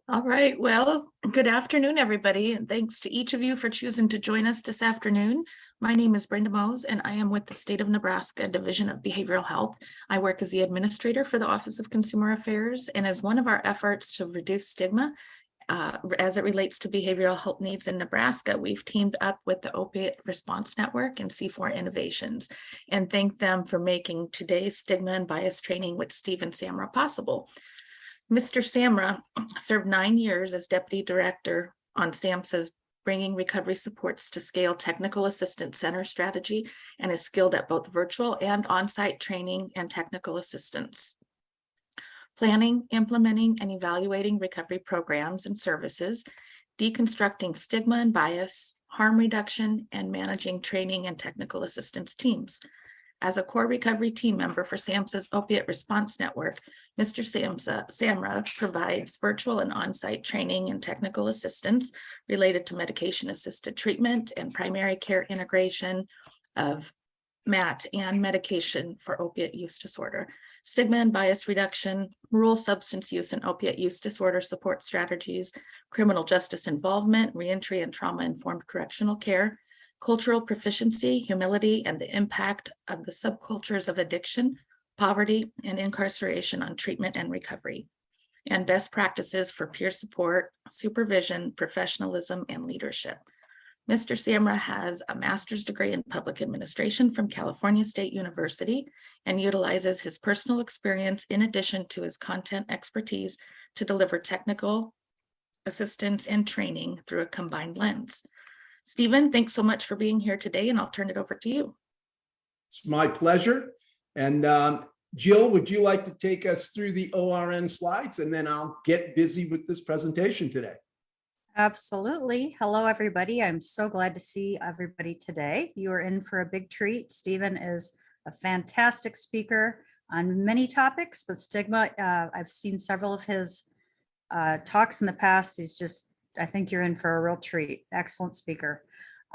All right, well, good afternoon, everybody, and thanks to each of you for choosing to join us this afternoon. My name is Brenda Mose, and I am with the State of Nebraska Division of Behavioral Health. I work as the administrator for the Office of Consumer Affairs, and as one of our efforts to reduce stigma as it relates to behavioral health needs in Nebraska, we've teamed up with the Opiate Response Network and C4 Innovations, and thank them for making today's stigma and bias training with Steven Samra possible. Mr. Samra served 9 years as Deputy Director on SAMHSA's Bringing Recovery Supports to Scale Technical Assistance Center strategy and is skilled at both virtual and on-site training and technical assistance. Planning, implementing, and evaluating recovery programs and services, deconstructing stigma and bias, harm reduction, and managing training and technical assistance teams. As a core recovery team member for SAMHSA's Opiate Response Network, Mr. Samra provides virtual and on-site training and technical assistance related to medication-assisted treatment and primary care integration of MAT and medication for opiate use disorder, stigma and bias reduction, rural substance use and opiate use disorder support strategies, criminal justice involvement, reentry and trauma-informed correctional care, cultural proficiency, humility, and the impact of the subcultures of addiction, poverty, and incarceration on treatment and recovery, and best practices for peer support, supervision, professionalism, and leadership. Mr. Samra has a master's degree in public administration from California State University and utilizes his personal experience in addition to his content expertise to deliver technical assistance and training through a combined lens. Steven, thanks so much for being here today, and I'll turn it over to you. It's my pleasure. And Jill, would you like to take us through the ORN slides, and then I'll get busy with this presentation today? Absolutely. Hello, everybody. I'm so glad to see everybody today. You are in for a big treat. Steven is a fantastic speaker on many topics, but stigma, I've seen several of his talks in the past. I think you're in for a real treat. Excellent speaker.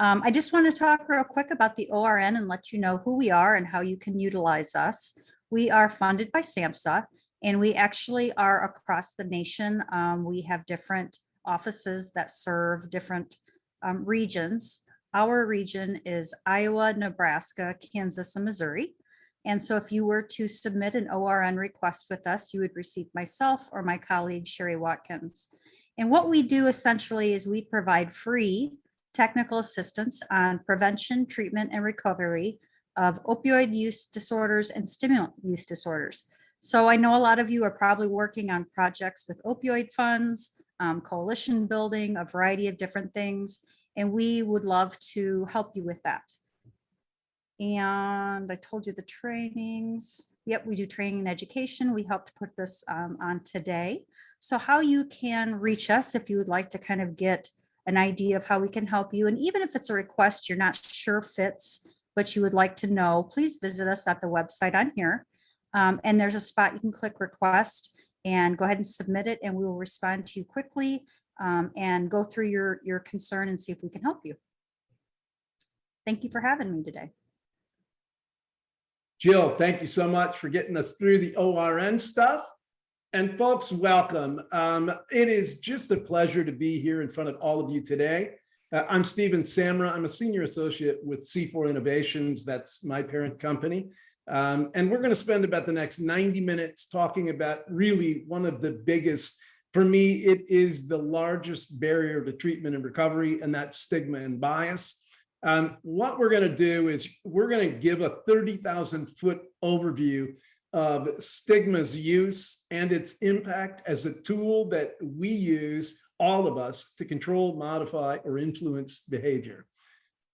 I just want to talk real quick about the ORN and let you know who we are and how you can utilize us. We are funded by SAMHSA, and we actually are across the nation. We have different offices that serve different regions. Our region is Iowa, Nebraska, Kansas, and Missouri. And so if you were to submit an ORN request with us, you would receive myself or my colleague, Sherry Watkins. And what we do essentially is we provide free technical assistance on prevention, treatment, and recovery of opioid use disorders and stimulant use disorders. So I know a lot of you are probably working on projects with opioid funds, coalition building, a variety of different things, and we would love to help you with that. And I told you the trainings. Yep, we do training and education. We helped put this on today. So how you can reach us if you would like to kind of get an idea of how we can help you. And even if it's a request you're not sure fits, but you would like to know, please visit us at the website on here. And there's a spot you can click request and go ahead and submit it, and we will respond to you quickly and go through your concern and see if we can help you. Thank you for having me today. Jill, thank you so much for getting us through the ORN stuff. And folks, welcome. It is just a pleasure to be here in front of all of you today. I'm Steven Samra. I'm a senior associate with C4 Innovations. That's my parent company. And we're going to spend about the next 90 minutes talking about really one of the biggest, for me, it is the largest barrier to treatment and recovery, and that's stigma and bias. What we're going to do is we're going to give a 30,000-foot overview of stigma's use and its impact as a tool that we use, all of us, to control, modify, or influence behavior.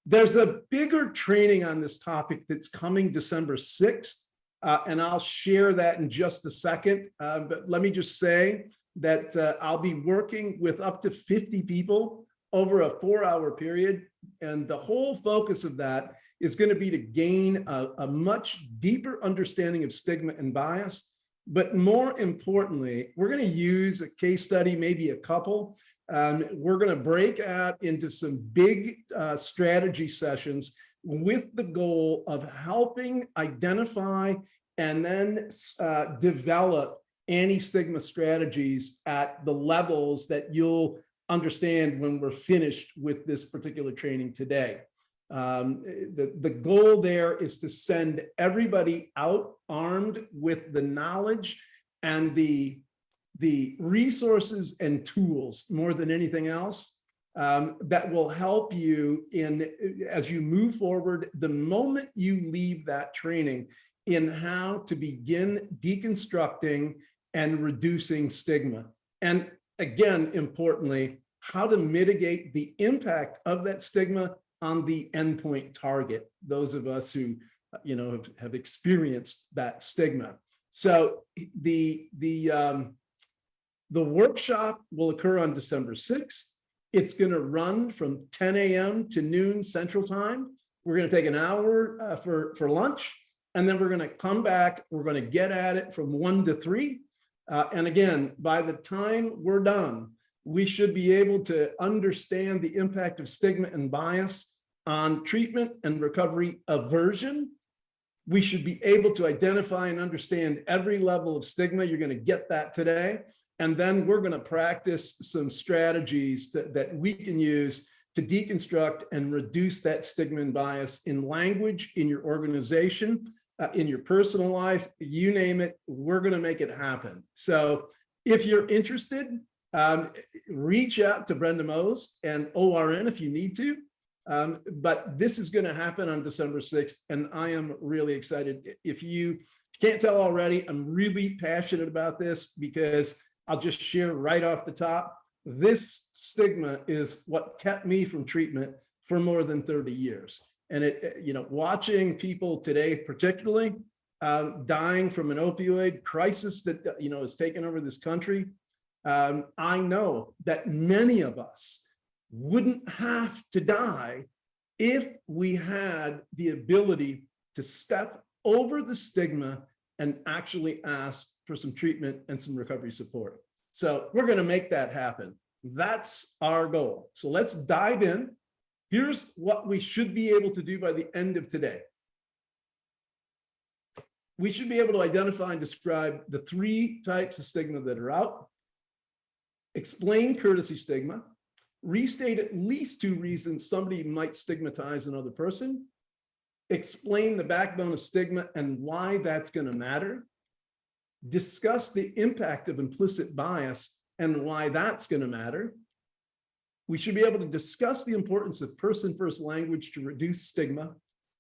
There's a bigger training on this topic that's coming December 6th, and I'll share that in just a second. But let me just say that I'll be working with up to 50 people over a 4-hour period. And the whole focus of that is going to be to gain a much deeper understanding of stigma and bias. But more importantly, we're going to use a case study, maybe a couple. We're going to break out into some big strategy sessions with the goal of helping identify and then develop anti-stigma strategies at the levels that you'll understand when we're finished with this particular training today. The goal there is to send everybody out armed with the knowledge and the resources and tools more than anything else that will help you as you move forward the moment you leave that training in how to begin deconstructing and reducing stigma. And again, importantly, how to mitigate the impact of that stigma on the endpoint target, those of us who have experienced that stigma. So the workshop will occur on December 6th. It's going to run from 10 a.m. to noon Central Time. We're going to take an hour for lunch, and then we're going to come back. We're going to get at it from 1 to 3. And again, by the time we're done, we should be able to understand the impact of stigma and bias on treatment and recovery aversion. We should be able to identify and understand every level of stigma. You're going to get that today. And then we're going to practice some strategies that we can use to deconstruct and reduce that stigma and bias in language, in your organization, in your personal life, you name it, we're going to make it happen. So if you're interested, reach out to Brenda Mose and ORN if you need to. But this is going to happen on December 6th, and I am really excited. If you can't tell already, I'm really passionate about this because I'll just share right off the top. This stigma is what kept me from treatment for more than 30 years. And watching people today, particularly dying from an opioid crisis that, has taken over this country, I know that many of us wouldn't have to die if we had the ability to step over the stigma and actually ask for some treatment and some recovery support. So we're going to make that happen. That's our goal. So let's dive in. Here's what we should be able to do by the end of today. We should be able to identify and describe the 3 types of stigma that are out, explain courtesy stigma, restate at least 2 reasons somebody might stigmatize another person, explain the backbone of stigma and why that's going to matter, discuss the impact of implicit bias and why that's going to matter. We should be able to discuss the importance of person-first language to reduce stigma.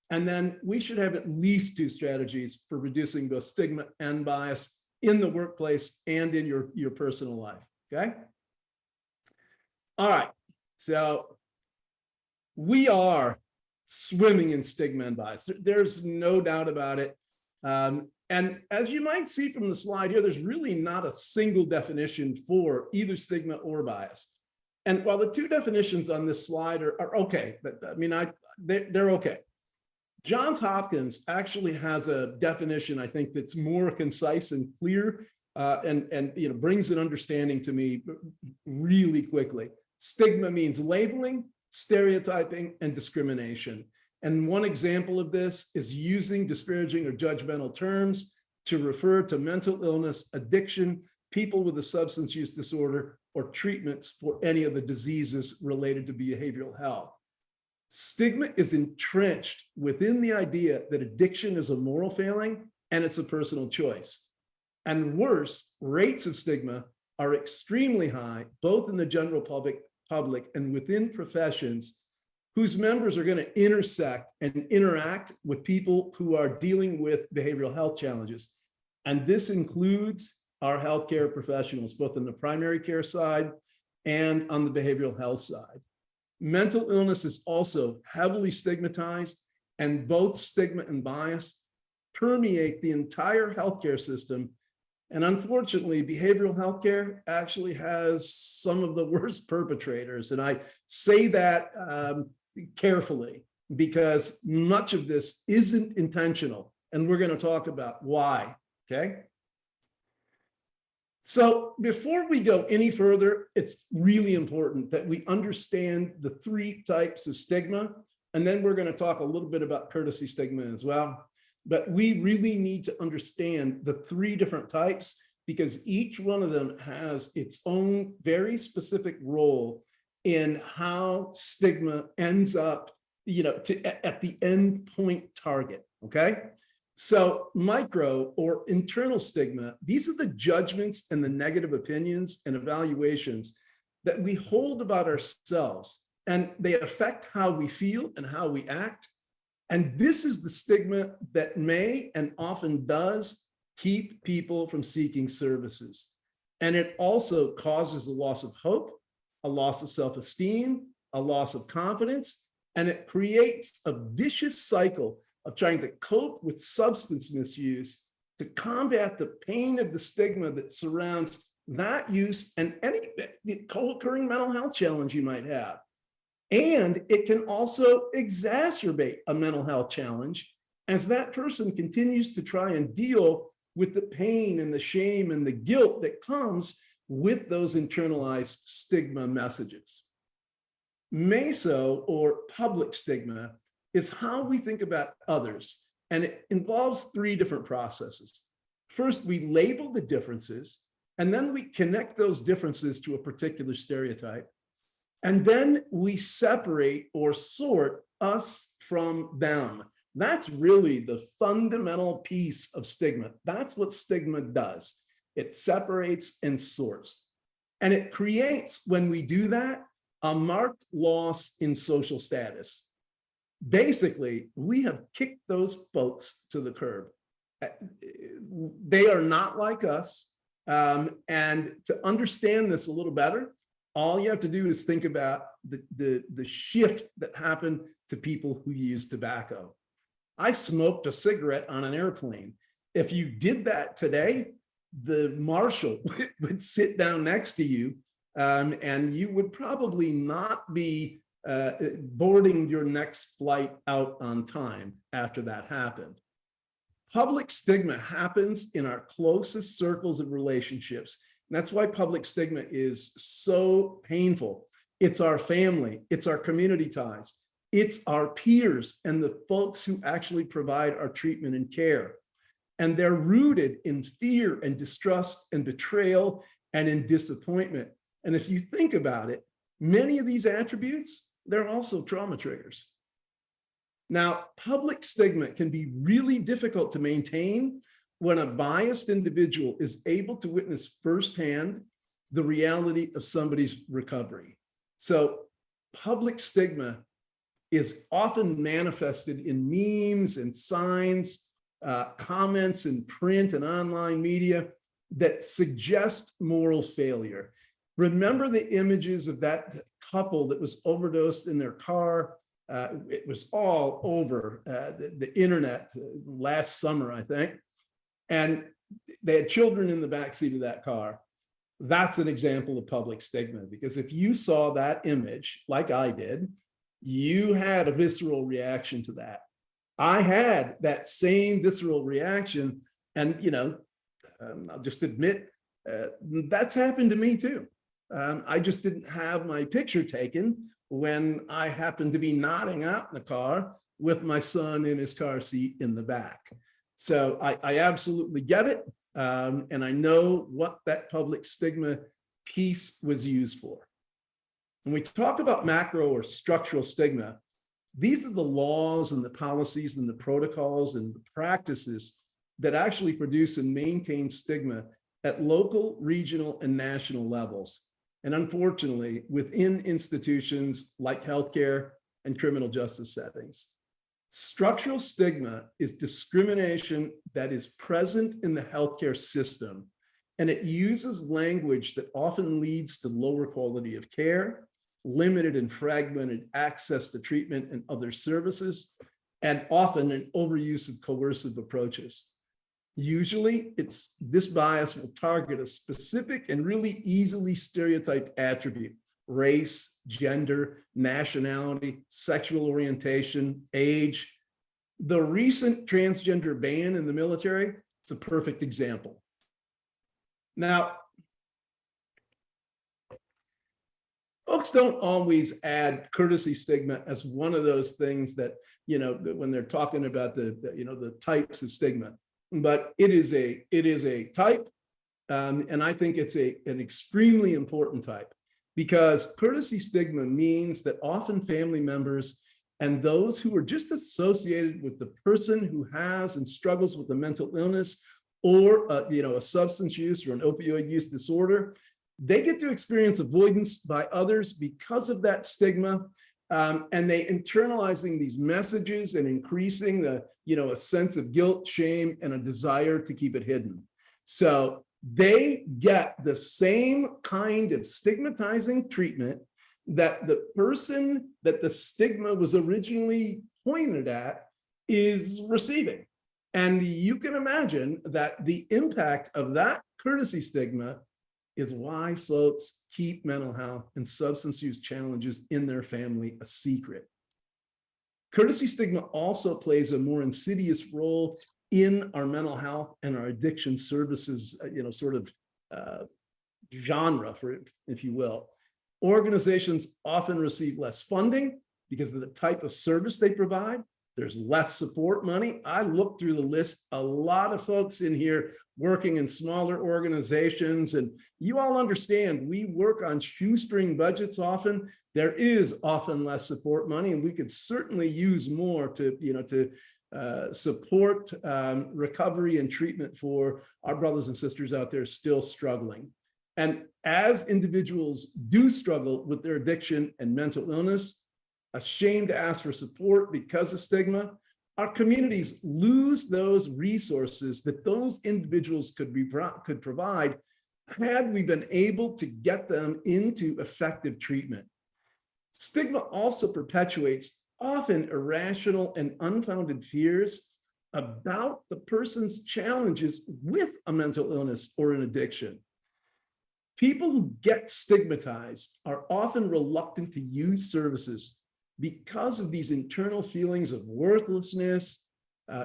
And then we should have at least 2 strategies for reducing both stigma and bias in the workplace and in your personal life, okay? All right, so we are swimming in stigma and bias. There's no doubt about it. And as you might see from the slide here, there's really not a single definition for either stigma or bias. And while the 2 definitions on this slide are okay, they're okay. Johns Hopkins actually has a definition, I think, that's more concise and clear, and brings an understanding to me really quickly. Stigma means labeling, stereotyping, and discrimination. And one example of this is using disparaging or judgmental terms to refer to mental illness, addiction, people with a substance use disorder, or treatments for any of the diseases related to behavioral health. Stigma is entrenched within the idea that addiction is a moral failing and it's a personal choice. And worse, rates of stigma are extremely high, both in the general public and within professions whose members are going to intersect and interact with people who are dealing with behavioral health challenges. And this includes our healthcare professionals, both on the primary care side and on the behavioral health side. Mental illness is also heavily stigmatized, and both stigma and bias permeate the entire healthcare system. And unfortunately, behavioral healthcare actually has some of the worst perpetrators. And I say that carefully because much of this isn't intentional. And we're going to talk about why, okay? So before we go any further, it's really important that we understand the 3 types of stigma. And then we're going to talk a little bit about courtesy stigma as well. But we really need to understand the 3 different types because each one of them has its own very specific role in how stigma ends up, at the end point target, okay? So micro or internal stigma, these are the judgments and the negative opinions and evaluations that we hold about ourselves, and they affect how we feel and how we act. And this is the stigma that may and often does keep people from seeking services. And it also causes a loss of hope, a loss of self-esteem, a loss of confidence, and it creates a vicious cycle of trying to cope with substance misuse to combat the pain of the stigma that surrounds that use and any co-occurring mental health challenge you might have. And it can also exacerbate a mental health challenge as that person continues to try and deal with the pain and the shame and the guilt that comes with those internalized stigma messages. Meso, or public stigma, is how we think about others, and it involves three different processes. First, we label the differences, and then we connect those differences to a particular stereotype. And then we separate or sort us from them. That's really the fundamental piece of stigma. That's what stigma does. It separates and sorts. And it creates, when we do that, a marked loss in social status. Basically, we have kicked those folks to the curb. They are not like us. And to understand this a little better, all you have to do is think about the shift that happened to people who use tobacco. I smoked a cigarette on an airplane. If you did that today, the marshal would sit down next to you, and you would probably not be boarding your next flight out on time after that happened. Public stigma happens in our closest circles of relationships. And that's why public stigma is so painful. It's our family, it's our community ties, it's our peers and the folks who actually provide our treatment and care. And they're rooted in fear and distrust and betrayal and in disappointment. And if you think about it, many of these attributes, they're also trauma triggers. Now, public stigma can be really difficult to maintain when a biased individual is able to witness firsthand the reality of somebody's recovery. So public stigma is often manifested in memes and signs, comments in print and online media that suggest moral failure. Remember the images of that couple that was overdosed in their car? It was all over the internet last summer, I think. And they had children in the backseat of that car. That's an example of public stigma, because if you saw that image, like I did, you had a visceral reaction to that. I had that same visceral reaction. And, I'll just admit, that's happened to me too. I just didn't have my picture taken when I happened to be nodding out in the car with my son in his car seat in the back. So I absolutely get it. And I know what that public stigma piece was used for. When we talk about macro or structural stigma, these are the laws and the policies and the protocols and the practices that actually produce and maintain stigma at local, regional, and national levels. And unfortunately, within institutions like healthcare and criminal justice settings. Structural stigma is discrimination that is present in the healthcare system, and it uses language that often leads to lower quality of care, limited and fragmented access to treatment and other services, and often an overuse of coercive approaches. Usually, this bias will target a specific and really easily stereotyped attribute: race, gender, nationality, sexual orientation, age. The recent transgender ban in the military, it's a perfect example. Now, folks don't always add courtesy stigma as one of those things that, when they're talking about the types of stigma, but it is a type, And I think it's an extremely important type, because courtesy stigma means that often family members and those who are just associated with the person who has and struggles with a mental illness or a substance use or an opioid use disorder, they get to experience avoidance by others because of that stigma. And they internalizing these messages and increasing a sense of guilt, shame, and a desire to keep it hidden. So they get the same kind of stigmatizing treatment that the person that the stigma was originally pointed at is receiving. And you can imagine that the impact of that courtesy stigma is why folks keep mental health and substance use challenges in their family a secret. Courtesy stigma also plays a more insidious role in our mental health and our addiction services, genre, if you will. Organizations often receive less funding because of the type of service they provide. There's less support money. I looked through the list, a lot of folks in here working in smaller organizations, and you all understand we work on shoestring budgets often. There is often less support money, and we could certainly use more to support recovery and treatment for our brothers and sisters out there still struggling. And as individuals do struggle with their addiction and mental illness, ashamed to ask for support because of stigma, our communities lose those resources that those individuals could provide had we been able to get them into effective treatment. Stigma also perpetuates often irrational and unfounded fears about the person's challenges with a mental illness or an addiction. People who get stigmatized are often reluctant to use services because of these internal feelings of worthlessness.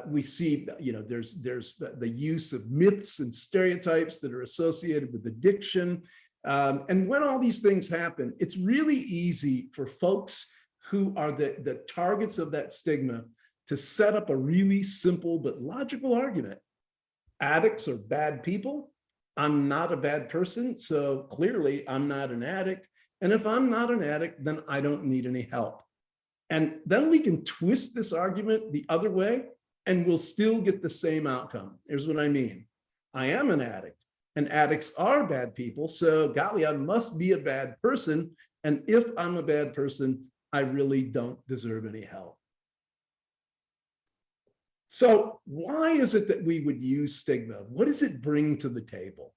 We see, there's the use of myths and stereotypes that are associated with addiction. And when all these things happen, it's really easy for folks who are the targets of that stigma to set up a really simple but logical argument. Addicts are bad people. I'm not a bad person, so clearly I'm not an addict. And if I'm not an addict, then I don't need any help. And then we can twist this argument the other way, and we'll still get the same outcome. Here's what I mean. I am an addict, and addicts are bad people, so golly, I must be a bad person. And if I'm a bad person, I really don't deserve any help. So why is it that we would use stigma? What does it bring to the table?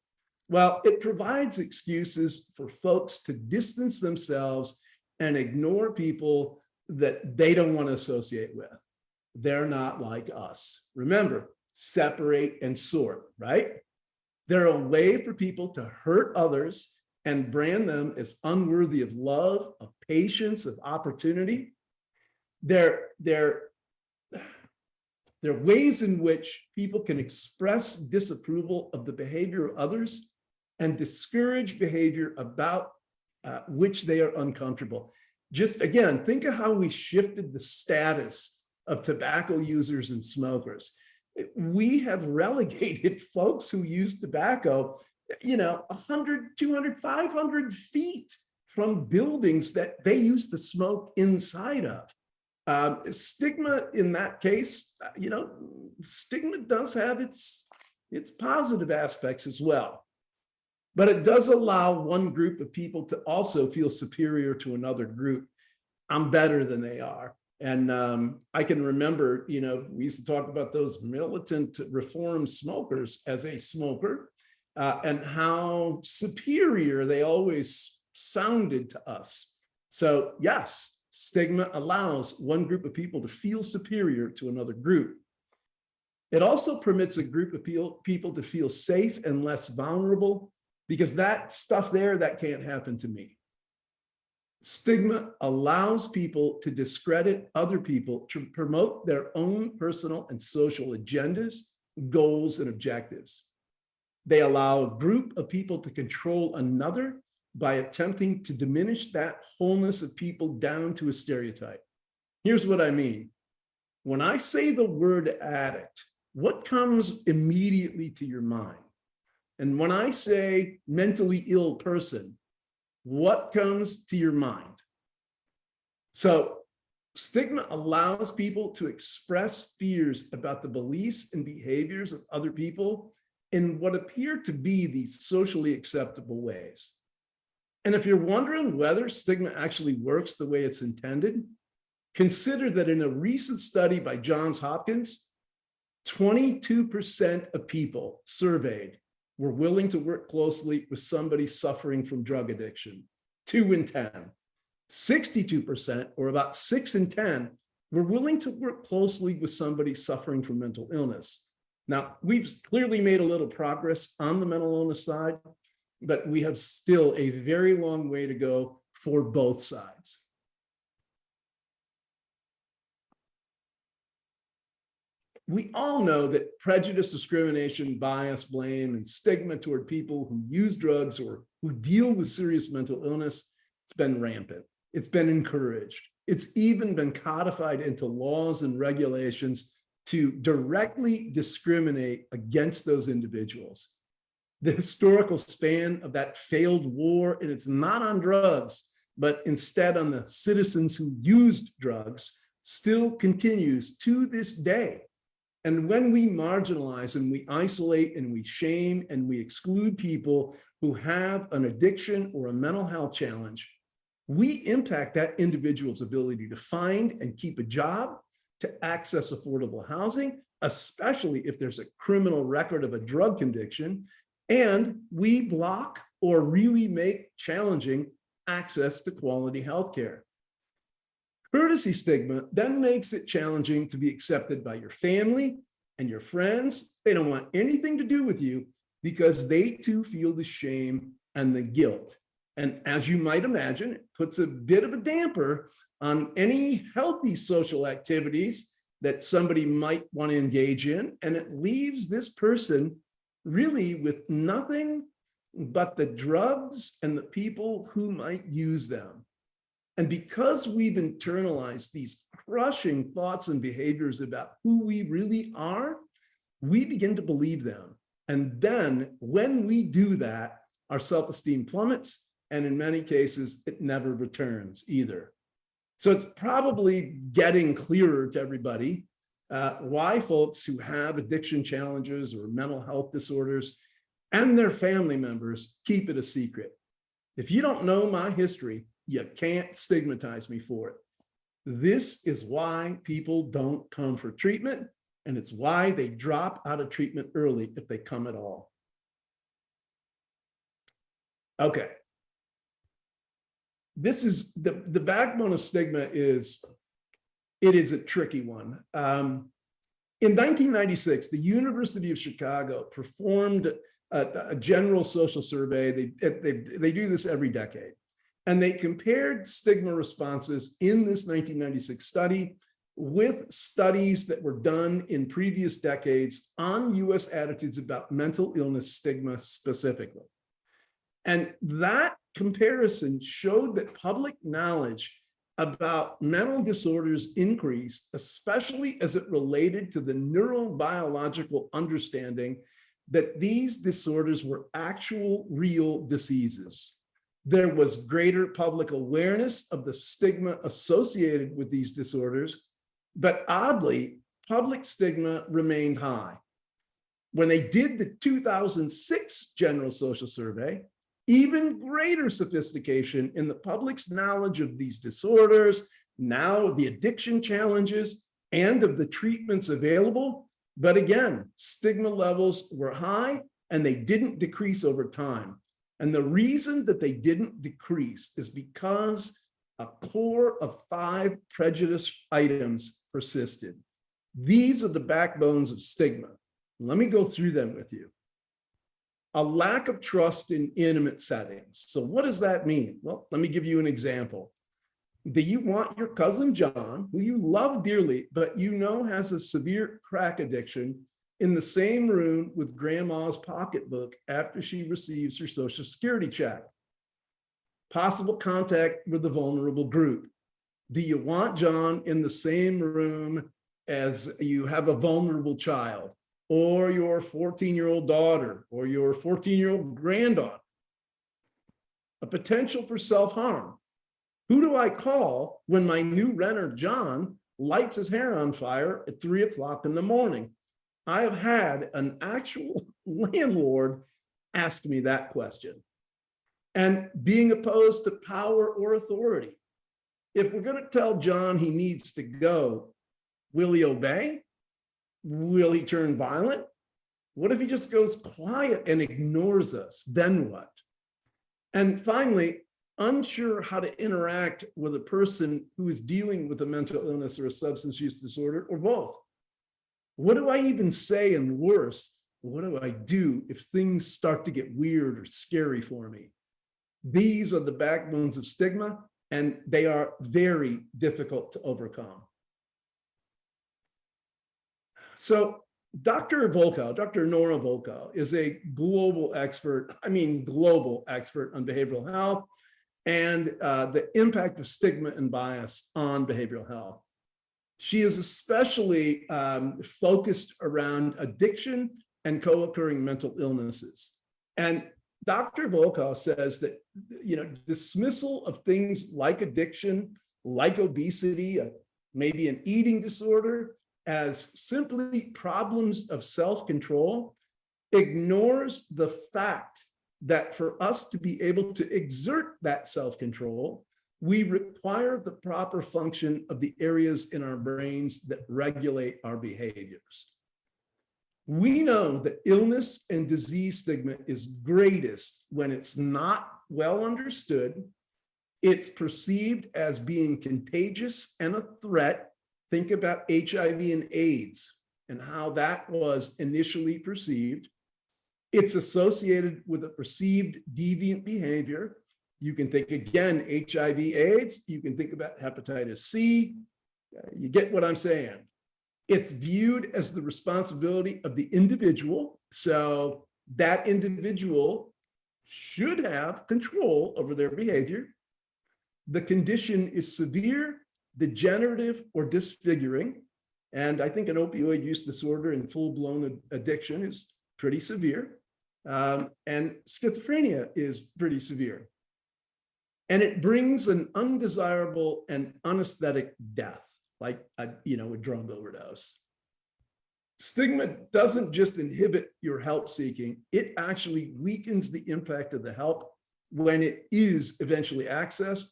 Well, it provides excuses for folks to distance themselves and ignore people that they don't want to associate with. They're not like us. Remember, separate and sort, right? They're a way for people to hurt others and brand them as unworthy of love, of patience, of opportunity. They're ways in which people can express disapproval of the behavior of others and discourage behavior about which they are uncomfortable. Just again, think of how we shifted the status of tobacco users and smokers. We have relegated folks who use tobacco, 100, 200, 500 feet from buildings that they used to smoke inside of. Stigma in that case, stigma does have its positive aspects as well. But it does allow one group of people to also feel superior to another group. I'm better than they are. And I can remember, we used to talk about those militant reform smokers as a smoker and how superior they always sounded to us. So yes, stigma allows one group of people to feel superior to another group. It also permits a group of people to feel safe and less vulnerable, because that stuff there, that can't happen to me. Stigma allows people to discredit other people to promote their own personal and social agendas, goals, and objectives. They allow a group of people to control another by attempting to diminish that wholeness of people down to a stereotype. Here's what I mean. When I say the word addict, what comes immediately to your mind? And when I say mentally ill person, what comes to your mind? So stigma allows people to express fears about the beliefs and behaviors of other people in what appear to be these socially acceptable ways. And if you're wondering whether stigma actually works the way it's intended, consider that in a recent study by Johns Hopkins, 22% of people surveyed were willing to work closely with somebody suffering from drug addiction. 2 in 10. 62%, or about 6 in 10, were willing to work closely with somebody suffering from mental illness. Now, we've clearly made a little progress on the mental illness side, but we have still a very long way to go for both sides. We all know that prejudice, discrimination, bias, blame, and stigma toward people who use drugs or who deal with serious mental illness, it's been rampant. It's been encouraged. It's even been codified into laws and regulations to directly discriminate against those individuals. The historical span of that failed war, and it's not on drugs, but instead on the citizens who used drugs, still continues to this day. And when we marginalize and we isolate and we shame and we exclude people who have an addiction or a mental health challenge, we impact that individual's ability to find and keep a job, to access affordable housing, especially if there's a criminal record of a drug conviction, and we block or really make challenging access to quality healthcare. Courtesy stigma then makes it challenging to be accepted by your family and your friends. They don't want anything to do with you because they too feel the shame and the guilt. And as you might imagine, it puts a bit of a damper on any healthy social activities that somebody might want to engage in. And it leaves this person really with nothing but the drugs and the people who might use them. And because we've internalized these crushing thoughts and behaviors about who we really are, we begin to believe them. And then when we do that, our self-esteem plummets, and in many cases, it never returns either. So it's probably getting clearer to everybody why folks who have addiction challenges or mental health disorders and their family members keep it a secret. If you don't know my history, you can't stigmatize me for it. This is why people don't come for treatment, and it's why they drop out of treatment early if they come at all. Okay. This is the backbone of stigma is, it is a tricky one. In 1996, the University of Chicago performed a general social survey. They do this every decade. And they compared stigma responses in this 1996 study with studies that were done in previous decades on US attitudes about mental illness stigma specifically. And that comparison showed that public knowledge about mental disorders increased, especially as it related to the neurobiological understanding that these disorders were actual real diseases. There was greater public awareness of the stigma associated with these disorders, but oddly, public stigma remained high. When they did the 2006 General Social Survey, even greater sophistication in the public's knowledge of these disorders, now the addiction challenges, and of the treatments available. But again, stigma levels were high and they didn't decrease over time. And the reason that they didn't decrease is because a core of 5 prejudice items persisted. These are the backbones of stigma. Let me go through them with you. A lack of trust in intimate settings. So what does that mean? Well, let me give you an example. Do you want your cousin John, who you love dearly, but you know has a severe crack addiction, in the same room with grandma's pocketbook after she receives her Social Security check? Possible contact with the vulnerable group. Do you want John in the same room as you have a vulnerable child, or your 14-year-old daughter or your 14-year-old granddaughter, a potential for self-harm. Who do I call when my new renter, John, lights his hair on fire at 3 o'clock in the morning? I have had an actual landlord ask me that question. And being opposed to power or authority. If we're going to tell John he needs to go, will he obey? Will he turn violent? What if he just goes quiet and ignores us? Then what? And finally, unsure how to interact with a person who is dealing with a mental illness or a substance use disorder or both. What do I even say? And worse, what do I do if things start to get weird or scary for me? These are the backbones of stigma, and they are very difficult to overcome. So Dr. Nora Volkow is a global expert on behavioral health and the impact of stigma and bias on behavioral health. She is especially focused around addiction and co-occurring mental illnesses. And Dr. Volkow says that, dismissal of things like addiction, like obesity, maybe an eating disorder, as simply problems of self-control, ignores the fact that for us to be able to exert that self-control, we require the proper function of the areas in our brains that regulate our behaviors. We know that illness and disease stigma is greatest when it's not well understood, it's perceived as being contagious and a threat. Think about HIV and AIDS and how that was initially perceived. It's associated with a perceived deviant behavior. You can think again, HIV, AIDS, you can think about hepatitis C. You get what I'm saying. It's viewed as the responsibility of the individual. So that individual should have control over their behavior. The condition is severe, degenerative, or disfiguring. And I think an opioid use disorder and full-blown addiction is pretty severe. And schizophrenia is pretty severe. And it brings an undesirable and unesthetic death, like a drug overdose. Stigma doesn't just inhibit your help seeking, it actually weakens the impact of the help when it is eventually accessed,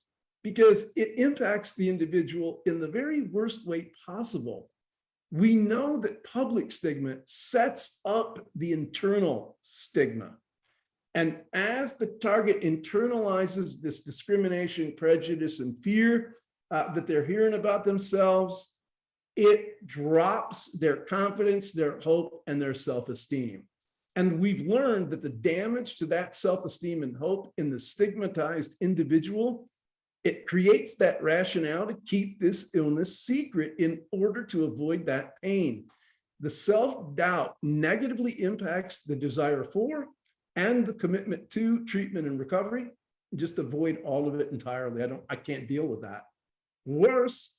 because it impacts the individual in the very worst way possible. We know that public stigma sets up the internal stigma. And as the target internalizes this discrimination, prejudice, and fear that they're hearing about themselves, it drops their confidence, their hope, and their self-esteem. And we've learned that the damage to that self-esteem and hope in the stigmatized individual, it creates that rationale to keep this illness secret in order to avoid that pain. The self-doubt negatively impacts the desire for and the commitment to treatment and recovery. Just avoid all of it entirely. I can't deal with that. Worse,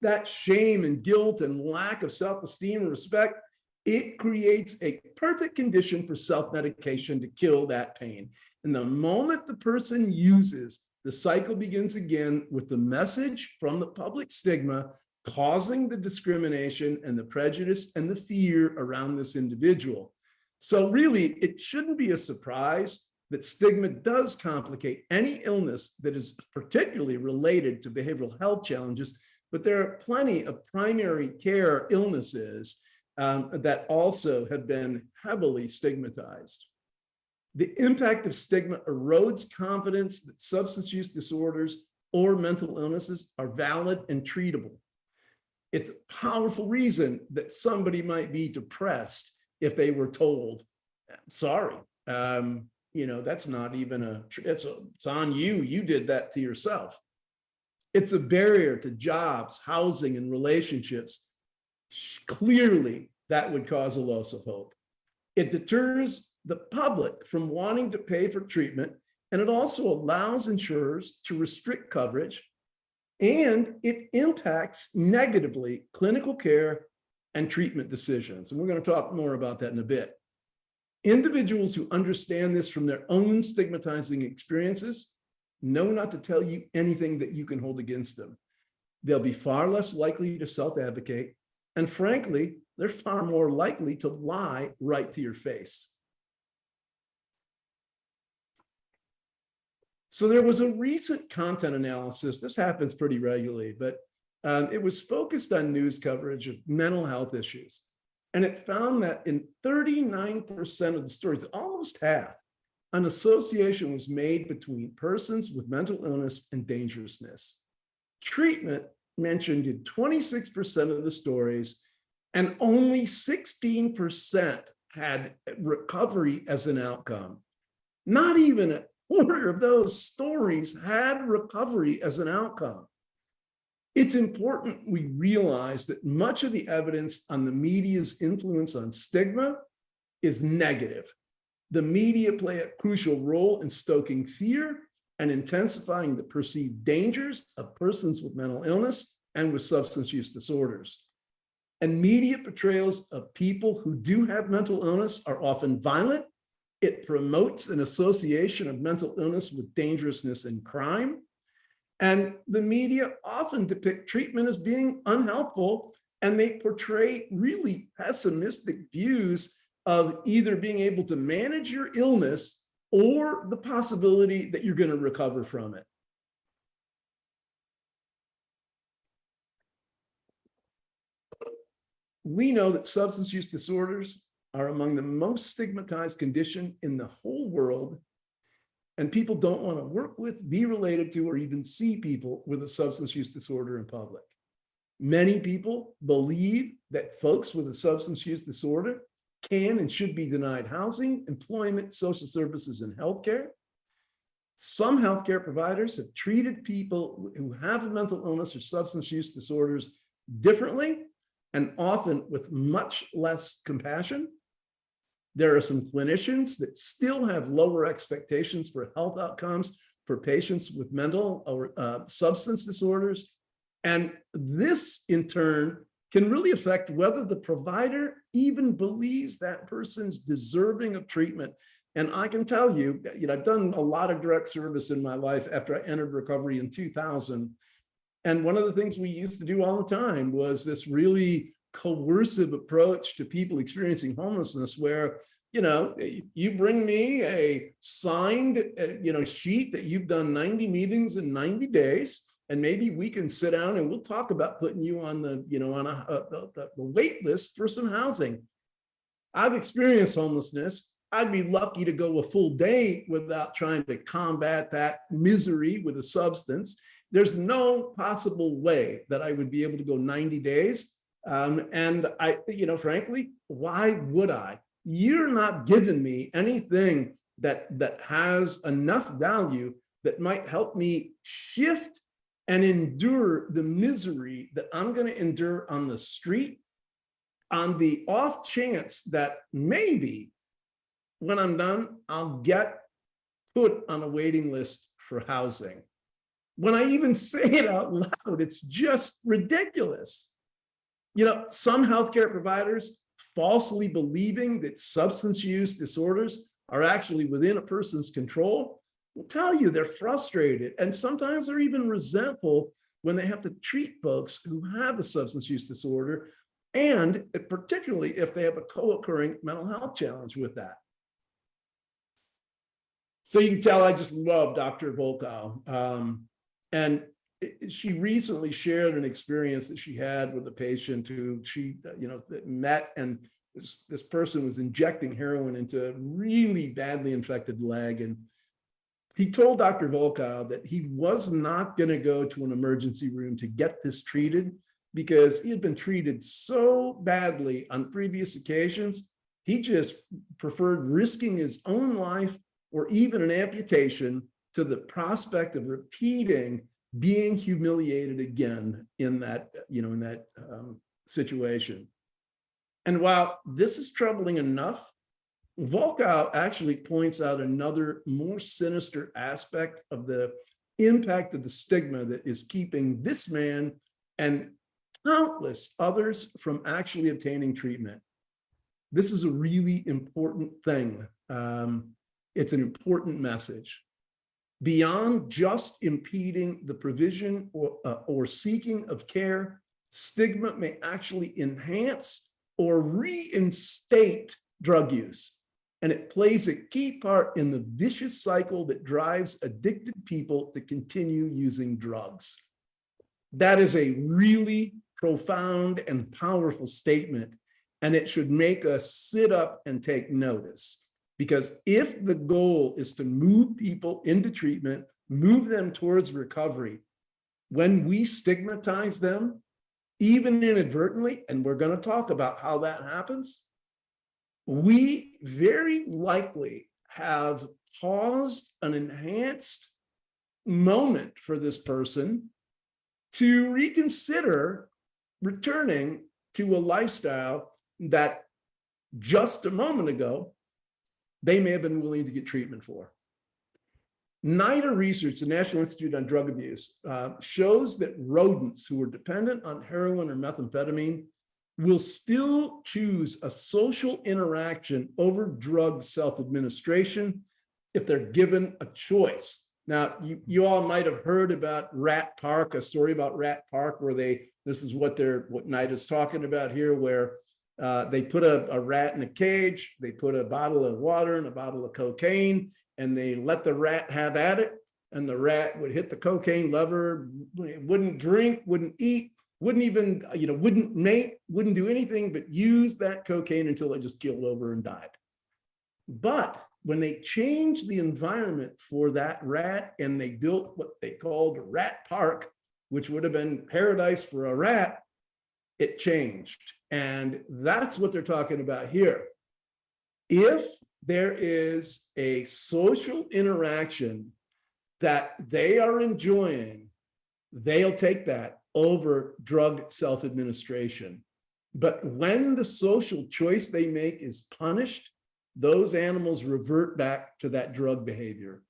that shame and guilt and lack of self-esteem and respect, it creates a perfect condition for self-medication to kill that pain. And the moment the person uses, the cycle begins again with the message from the public stigma causing the discrimination and the prejudice and the fear around this individual. So really, it shouldn't be a surprise that stigma does complicate any illness that is particularly related to behavioral health challenges, but there are plenty of primary care illnesses that also have been heavily stigmatized. The impact of stigma erodes confidence that substance use disorders or mental illnesses are valid and treatable. It's a powerful reason that somebody might be depressed if they were told, sorry, that's not even it's on you, you did that to yourself. It's a barrier to jobs, housing, and relationships. Clearly, that would cause a loss of hope. It deters the public from wanting to pay for treatment, and it also allows insurers to restrict coverage, and it impacts negatively clinical care and treatment decisions. And we're going to talk more about that in a bit. Individuals who understand this from their own stigmatizing experiences know not to tell you anything that you can hold against them. They'll be far less likely to self-advocate, and frankly, they're far more likely to lie right to your face. So there was a recent content analysis. This happens pretty regularly, but it was focused on news coverage of mental health issues. And it found that in 39% of the stories, almost half, an association was made between persons with mental illness and dangerousness. Treatment mentioned in 26% of the stories, and only 16% had recovery as an outcome. Not even a quarter of those stories had recovery as an outcome. It's important we realize that much of the evidence on the media's influence on stigma is negative. The media play a crucial role in stoking fear and intensifying the perceived dangers of persons with mental illness and with substance use disorders. And media portrayals of people who do have mental illness are often violent. It promotes an association of mental illness with dangerousness and crime. And the media often depict treatment as being unhelpful, and they portray really pessimistic views of either being able to manage your illness or the possibility that you're going to recover from it. We know that substance use disorders are among the most stigmatized condition in the whole world, and people don't want to work with, be related to, or even see people with a substance use disorder in public. Many people believe that folks with a substance use disorder can and should be denied housing, employment, social services, and healthcare. Some healthcare providers have treated people who have a mental illness or substance use disorders differently, and often with much less compassion. There are some clinicians that still have lower expectations for health outcomes for patients with mental or substance disorders. And this, in turn, can really affect whether the provider even believes that person's deserving of treatment. And I can tell you, I've done a lot of direct service in my life after I entered recovery in 2000. And one of the things we used to do all the time was this really coercive approach to people experiencing homelessness where, you bring me a signed, sheet that you've done 90 meetings in 90 days, and maybe we can sit down and we'll talk about putting you on the, on the wait list for some housing. I've experienced homelessness. I'd be lucky to go a full day without trying to combat that misery with a substance. There's no possible way that I would be able to go 90 days. And I, frankly, why would I? You're not giving me anything that has enough value that might help me shift and endure the misery that I'm going to endure on the street, on the off chance that maybe when I'm done, I'll get put on a waiting list for housing. When I even say it out loud, it's just ridiculous. Some healthcare providers falsely believing that substance use disorders are actually within a person's control will tell you they're frustrated, and sometimes they're even resentful when they have to treat folks who have a substance use disorder, and particularly if they have a co-occurring mental health challenge with that. So you can tell I just love Dr. Volkow. And she recently shared an experience that she had with a patient who she, met, and this person was injecting heroin into a really badly infected leg. And he told Dr. Volkow that he was not going to go to an emergency room to get this treated because he had been treated so badly on previous occasions. He just preferred risking his own life or even an amputation to the prospect of repeating being humiliated again in that, situation. And while this is troubling enough, Volkow actually points out another more sinister aspect of the impact of the stigma that is keeping this man and countless others from actually obtaining treatment. This is a really important thing. It's an important message. Beyond just impeding the provision or seeking of care, stigma may actually enhance or reinstate drug use. And it plays a key part in the vicious cycle that drives addicted people to continue using drugs. That is a really profound and powerful statement, and it should make us sit up and take notice. Because if the goal is to move people into treatment, move them towards recovery, when we stigmatize them, even inadvertently, and we're going to talk about how that happens, we very likely have caused an enhanced moment for this person to reconsider returning to a lifestyle that just a moment ago they may have been willing to get treatment for. NIDA research, the National Institute on Drug Abuse, shows that rodents who are dependent on heroin or methamphetamine will still choose a social interaction over drug self-administration if they're given a choice. Now, you all might have heard about Rat Park, a story about Rat Park, where this is what NIDA's talking about here, where they put a rat in a cage, they put a bottle of water and a bottle of cocaine, and they let the rat have at it. And the rat would hit the cocaine lever, wouldn't drink, wouldn't eat, wouldn't even, wouldn't mate, wouldn't do anything but use that cocaine until it just keeled over and died. But when they changed the environment for that rat and they built what they called Rat Park, which would have been paradise for a rat, it changed. And that's what they're talking about here. If there is a social interaction that they are enjoying, they'll take that over drug self-administration. But when the social choice they make is punished, those animals revert back to that drug behavior.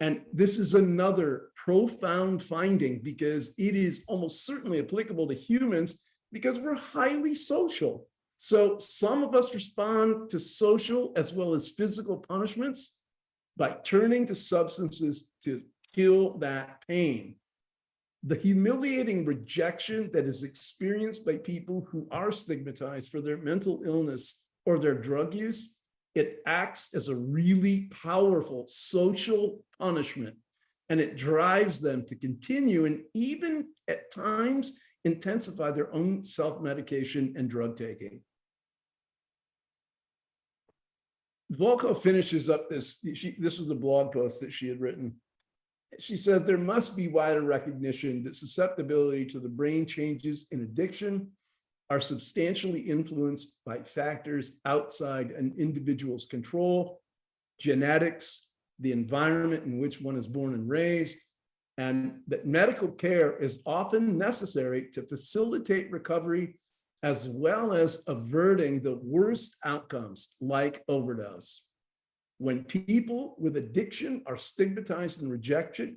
And this is another profound finding because it is almost certainly applicable to humans because we're highly social. So some of us respond to social as well as physical punishments by turning to substances to kill that pain. The humiliating rejection that is experienced by people who are stigmatized for their mental illness or their drug use, it acts as a really powerful social punishment, and it drives them to continue and even at times intensify their own self-medication and drug taking. Volko finishes up this was a blog post that she had written. She says there must be wider recognition that susceptibility to the brain changes in addiction are substantially influenced by factors outside an individual's control, genetics, the environment in which one is born and raised, and that medical care is often necessary to facilitate recovery as well as averting the worst outcomes like overdose. When people with addiction are stigmatized and rejected,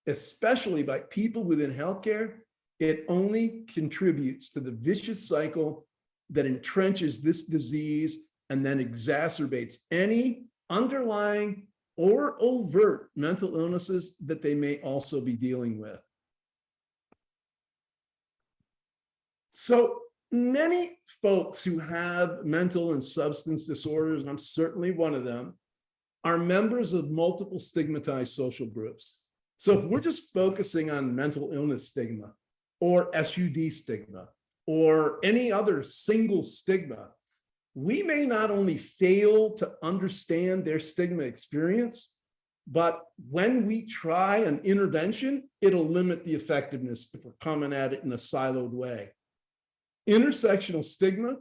especially by people within healthcare, it only contributes to the vicious cycle that entrenches this disease and then exacerbates any underlying or overt mental illnesses that they may also be dealing with. So many folks who have mental and substance disorders, and I'm certainly one of them, are members of multiple stigmatized social groups. So if we're just focusing on mental illness stigma or SUD stigma or any other single stigma, we may not only fail to understand their stigma experience, but when we try an intervention, it'll limit the effectiveness if we're coming at it in a siloed way. Intersectional stigma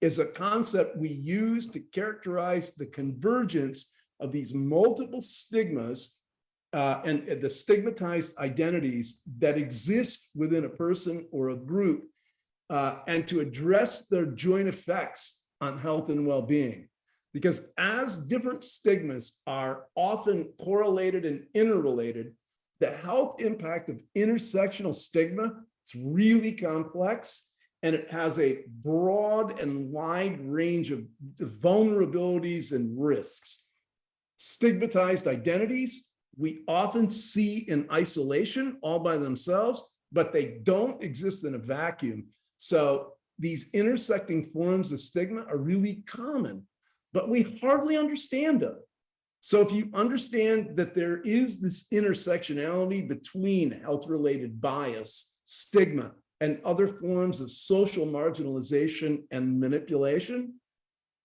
is a concept we use to characterize the convergence of these multiple stigmas and the stigmatized identities that exist within a person or a group, and to address their joint effects on health and well-being. Because as different stigmas are often correlated and interrelated, the health impact of intersectional stigma It's really complex, and it has a broad and wide range of vulnerabilities and risks. Stigmatized identities, we often see in isolation all by themselves, but they don't exist in a vacuum. So these intersecting forms of stigma are really common, but we hardly understand them. So if you understand that there is this intersectionality between health-related bias, stigma, and other forms of social marginalization and manipulation,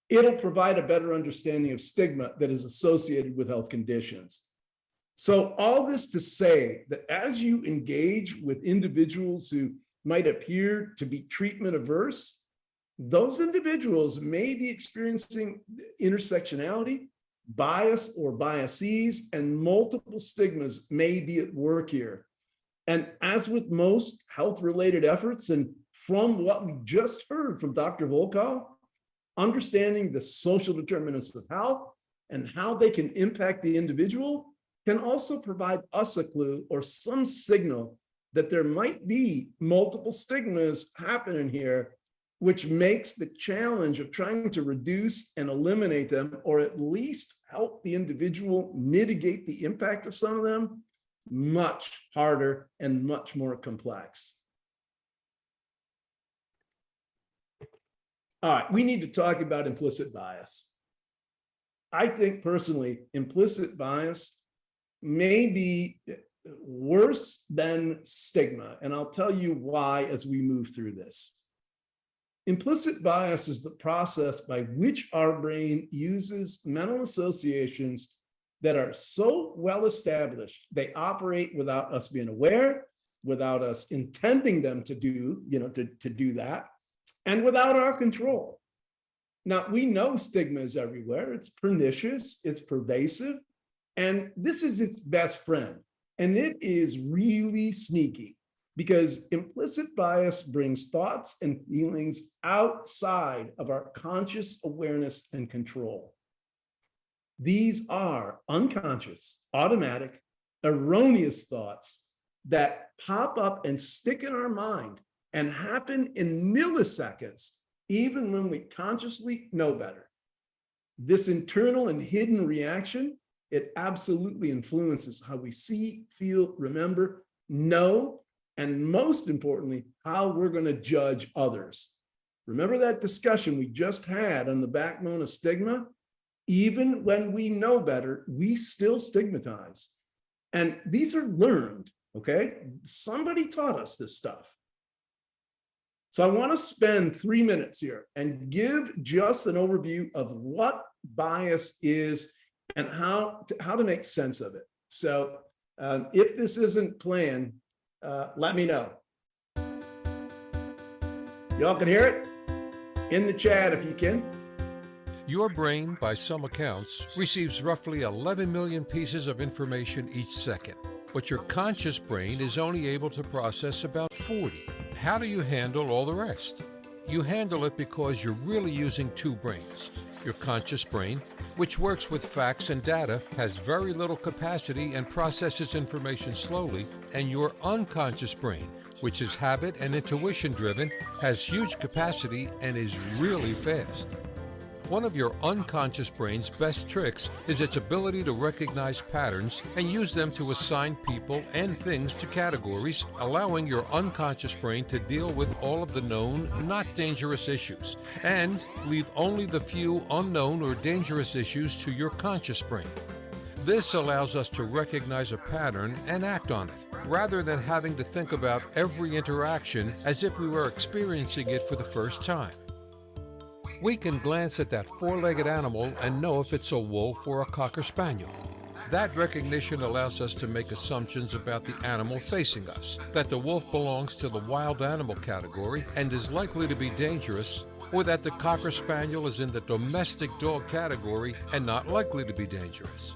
it'll provide a better understanding of stigma that is associated with health conditions. So all this to say that as you engage with individuals who might appear to be treatment averse, those individuals may be experiencing intersectionality, bias or biases, and multiple stigmas may be at work here. And as with most health-related efforts, and from what we just heard from Dr. Volkow, understanding the social determinants of health and how they can impact the individual can also provide us a clue or some signal that there might be multiple stigmas happening here, which makes the challenge of trying to reduce and eliminate them, or at least help the individual mitigate the impact of some of them, much harder and much more complex. All right, we need to talk about implicit bias. I think personally, implicit bias may be worse than stigma, and I'll tell you why as we move through this. Implicit bias is the process by which our brain uses mental associations that are so well established, they operate without us being aware, without us intending them to do, to do that, and without our control. Now, we know stigma is everywhere. It's pernicious, it's pervasive, and this is its best friend. And it is really sneaky because implicit bias brings thoughts and feelings outside of our conscious awareness and control. These are unconscious, automatic, erroneous thoughts that pop up and stick in our mind and happen in milliseconds, even when we consciously know better. This internal and hidden reaction, it absolutely influences how we see, feel, remember, know, and most importantly, how we're going to judge others. Remember that discussion we just had on the backbone of stigma? Even when we know better, we still stigmatize. And these are learned, okay? Somebody taught us this stuff. So I want to spend 3 minutes here and give just an overview of what bias is and how to make sense of it. So if this isn't planned, let me know. Y'all can hear it? In the chat if you can. Your brain, by some accounts, receives roughly 11 million pieces of information each second, but your conscious brain is only able to process about 40. How do you handle all the rest? You handle it because you're really using two brains. Your conscious brain, which works with facts and data, has very little capacity and processes information slowly, and your unconscious brain, which is habit and intuition driven, has huge capacity and is really fast. One of your unconscious brain's best tricks is its ability to recognize patterns and use them to assign people and things to categories, allowing your unconscious brain to deal with all of the known, not dangerous issues, and leave only the few unknown or dangerous issues to your conscious brain. This allows us to recognize a pattern and act on it, rather than having to think about every interaction as if we were experiencing it for the first time. We can glance at that four-legged animal and know if it's a wolf or a cocker spaniel. That recognition allows us to make assumptions about the animal facing us, that the wolf belongs to the wild animal category and is likely to be dangerous, or that the cocker spaniel is in the domestic dog category and not likely to be dangerous.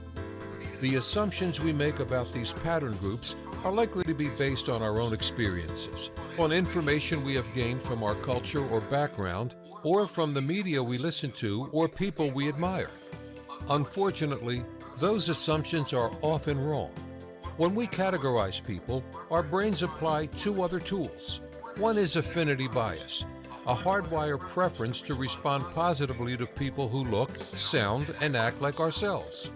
The assumptions we make about these pattern groups are likely to be based on our own experiences, on information we have gained from our culture or background, or from the media we listen to or people we admire. Unfortunately, those assumptions are often wrong. When we categorize people, our brains apply two other tools. One is affinity bias, a hardwired preference to respond positively to people who look, sound, and act like ourselves.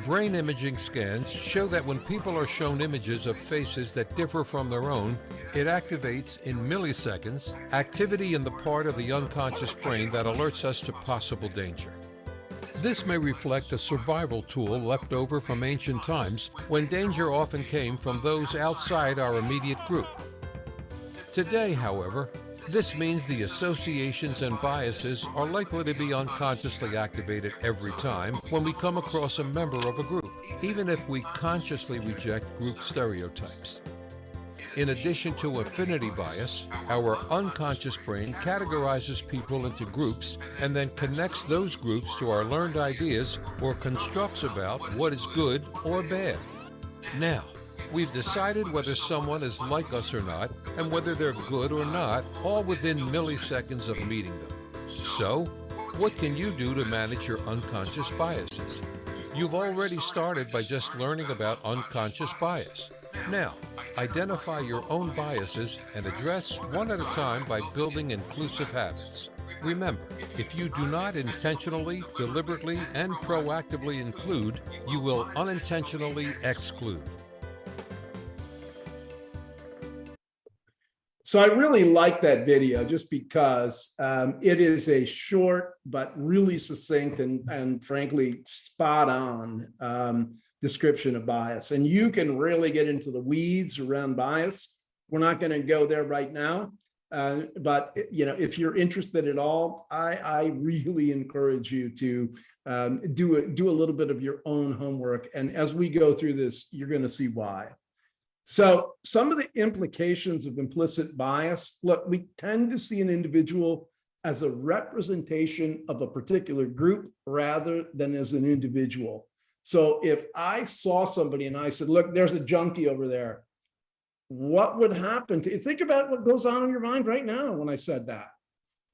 Brain imaging scans show that when people are shown images of faces that differ from their own, it activates in milliseconds activity in the part of the unconscious brain that alerts us to possible danger. This may reflect a survival tool left over from ancient times when danger often came from those outside our immediate group. Today, however, this means the associations and biases are likely to be unconsciously activated every time when we come across a member of a group, even if we consciously reject group stereotypes. In addition to affinity bias, our unconscious brain categorizes people into groups and then connects those groups to our learned ideas or constructs about what is good or bad. Now, we've decided whether someone is like us or not, and whether they're good or not, all within milliseconds of meeting them. So, what can you do to manage your unconscious biases? You've already started by just learning about unconscious bias. Now, identify your own biases and address one at a time by building inclusive habits. Remember, if you do not intentionally, deliberately, and proactively include, you will unintentionally exclude. So I really like that video just because it is a short but really succinct and frankly spot on description of bias. And you can really get into the weeds around bias. We're not going to go there right now, but if you're interested at all, I really encourage you to do a little bit of your own homework. And as we go through this, you're going to see why. So some of the implications of implicit bias, look, we tend to see an individual as a representation of a particular group rather than as an individual. So if I saw somebody and I said, look, there's a junkie over there, what would happen to you? Think about what goes on in your mind right now when I said that.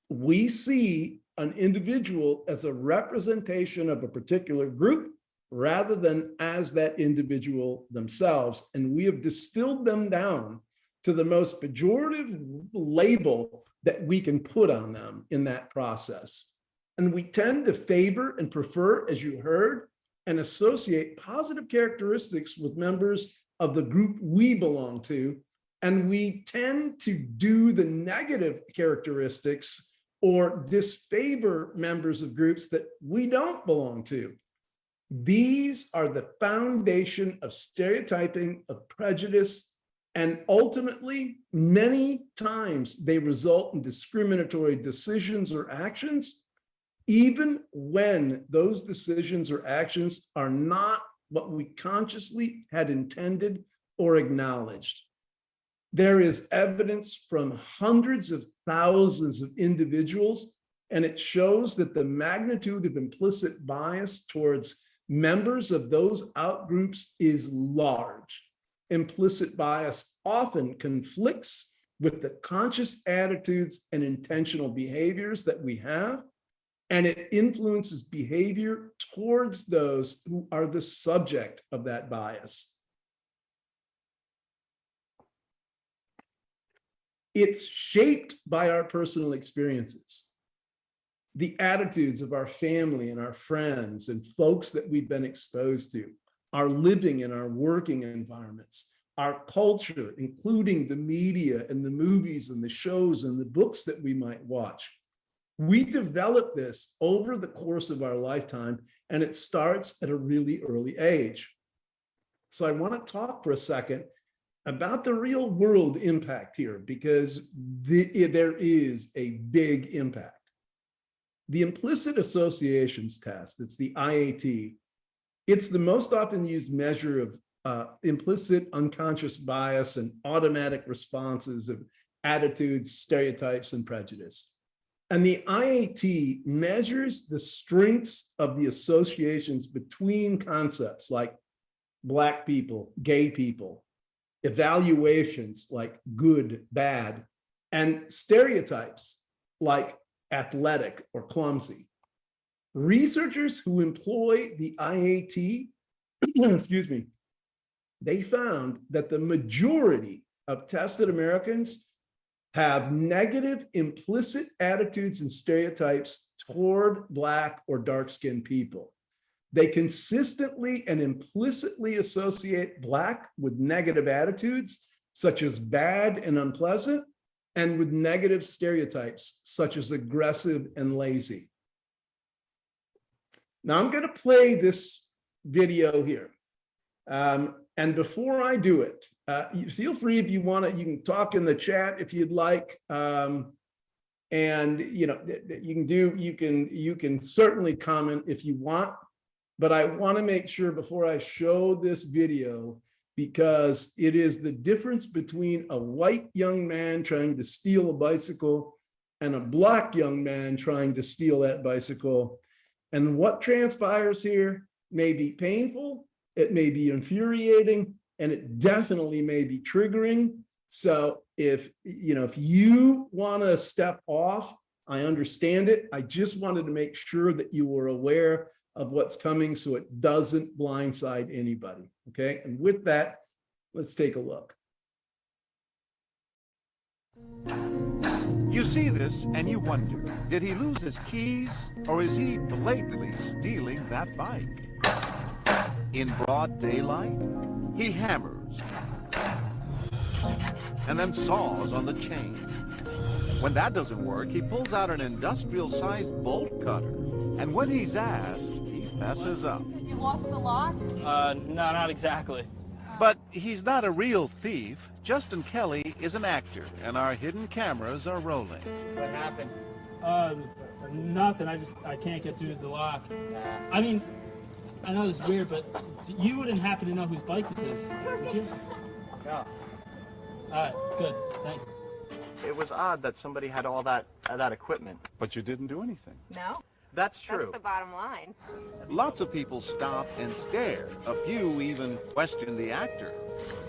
We see an individual as a representation of a particular group rather than as that individual themselves. And we have distilled them down to the most pejorative label that we can put on them in that process. And we tend to favor and prefer, as you heard, and associate positive characteristics with members of the group we belong to. And we tend to do the negative characteristics or disfavor members of groups that we don't belong to. These are the foundation of stereotyping, of prejudice, and ultimately, many times they result in discriminatory decisions or actions, even when those decisions or actions are not what we consciously had intended or acknowledged. There is evidence from hundreds of thousands of individuals, and it shows that the magnitude of implicit bias towards members of those outgroups is large. Implicit bias often conflicts with the conscious attitudes and intentional behaviors that we have, and it influences behavior towards those who are the subject of that bias. It's shaped by our personal experiences. The attitudes of our family and our friends and folks that we've been exposed to, our living and our working environments, our culture, including the media and the movies and the shows and the books that we might watch. We develop this over the course of our lifetime, and it starts at a really early age. So I want to talk for a second about the real world impact here, because there is a big impact. The implicit associations test, it's the IAT, it's the most often used measure of implicit unconscious bias and automatic responses of attitudes, stereotypes, and prejudice. And the IAT measures the strengths of the associations between concepts like Black people, gay people, evaluations like good, bad, and stereotypes like athletic or clumsy. Researchers who employ the IAT, excuse me, they found that the majority of tested Americans have negative implicit attitudes and stereotypes toward Black or dark-skinned people. They consistently and implicitly associate Black with negative attitudes, such as bad and unpleasant, and with negative stereotypes, such as aggressive and lazy. Now, I'm going to play this video here. And before I do it, feel free if you want to, you can talk in the chat if you'd like. And you can certainly comment if you want, but I want to make sure before I show this video, because it is the difference between a white young man trying to steal a bicycle and a Black young man trying to steal that bicycle. And what transpires here may be painful, it may be infuriating, and it definitely may be triggering. So if you want to step off, I understand it. I just wanted to make sure that you were aware of what's coming so it doesn't blindside anybody. Okay. And with that, let's take a look. You see this and you wonder, did he lose his keys or is he blatantly stealing that bike? In broad daylight, he hammers and then saws on the chain. When that doesn't work, he pulls out an industrial-sized bolt cutter. And when he's asked, he fesses up. You lost the lock? No, not exactly. But he's not a real thief. Justin Kelly is an actor, and our hidden cameras are rolling. What happened? Nothing. I can't get through the lock. I mean, I know this is weird, but you wouldn't happen to know whose bike this is, would you? No. All right, good. Thanks. It was odd that somebody had all that equipment. But you didn't do anything. No, That's true. that's the bottom line. Lots of people stop and stare. A few even question the actor.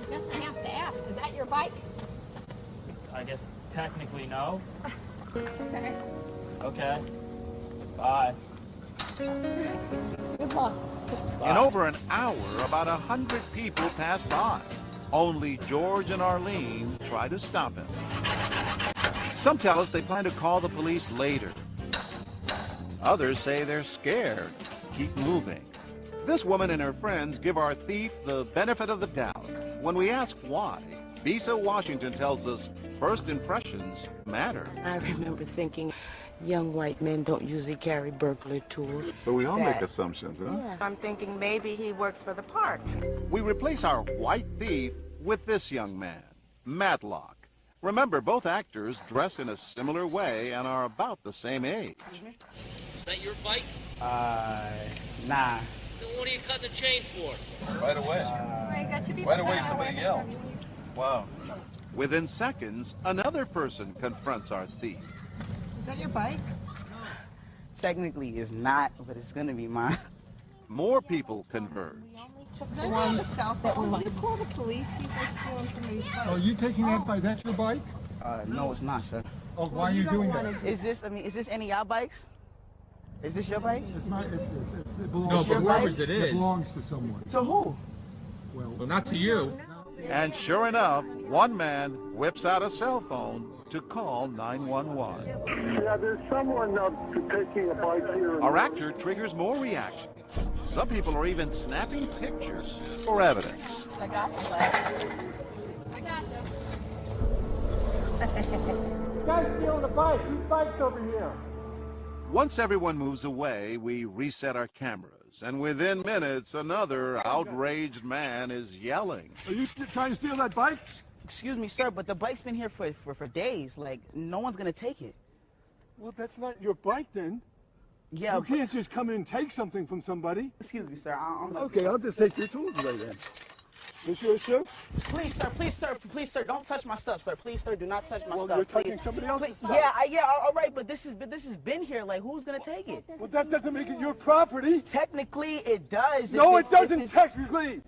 I guess I have to ask, is that your bike? I guess technically no. Okay. Okay. Bye. Good luck. In over an hour, about 100 people pass by. Only George and Arlene try to stop him. Some tell us they plan to call the police later. Others say they're scared. Keep moving. This woman and her friends give our thief the benefit of the doubt. When we ask why, Bisa Washington tells us first impressions matter. I remember thinking young white men don't usually carry burglar tools. So we all make assumptions, huh? Yeah. I'm thinking maybe he works for the park. We replace our white thief with this young man, Matlock. Remember, both actors dress in a similar way and are about the same age. Is that your bike? Nah. Then what are you cutting the chain for? Right away. Right away, somebody yelled. Wow. Within seconds, another person confronts our thief. Is that your bike? Technically, it's not, but it's gonna be mine. More people converge. Does anyone have a cell phone? You call the police. He's like stealing somebody's bike. Are you taking that bike? That's your bike? No, it's not, sir. Oh, why are you doing that? Is this any of y'all bikes? Is this your bike? It's not. It belongs. No, but whoever's it is. It belongs to someone. To who? Well, not to you. And sure enough, one man whips out a cell phone to call 911. Yeah, there's someone taking a bike here. Our actor triggers more reaction. Some people are even snapping pictures for evidence. I got you, lad. I got you. Guy's stealing a bike. Whose bike's over here? Once everyone moves away, we reset our cameras, and within minutes, another outraged man is yelling. Are you trying to steal that bike? Excuse me, sir, but the bike's been here for days. Like, no one's gonna take it. Well, that's not your bike then. Yeah, You can't just come in and take something from somebody. Excuse me, sir. I'm Okay, I'll just take your tools away then. This yours, sir? Please, sir, don't touch my stuff, sir. Please, sir, do not touch my Well, stuff. you're touching please. somebody else's stuff. Yeah, all right, but this has been here. Like, who's gonna take it? Well, that doesn't make it your property. Technically, it does. No, it doesn't technically.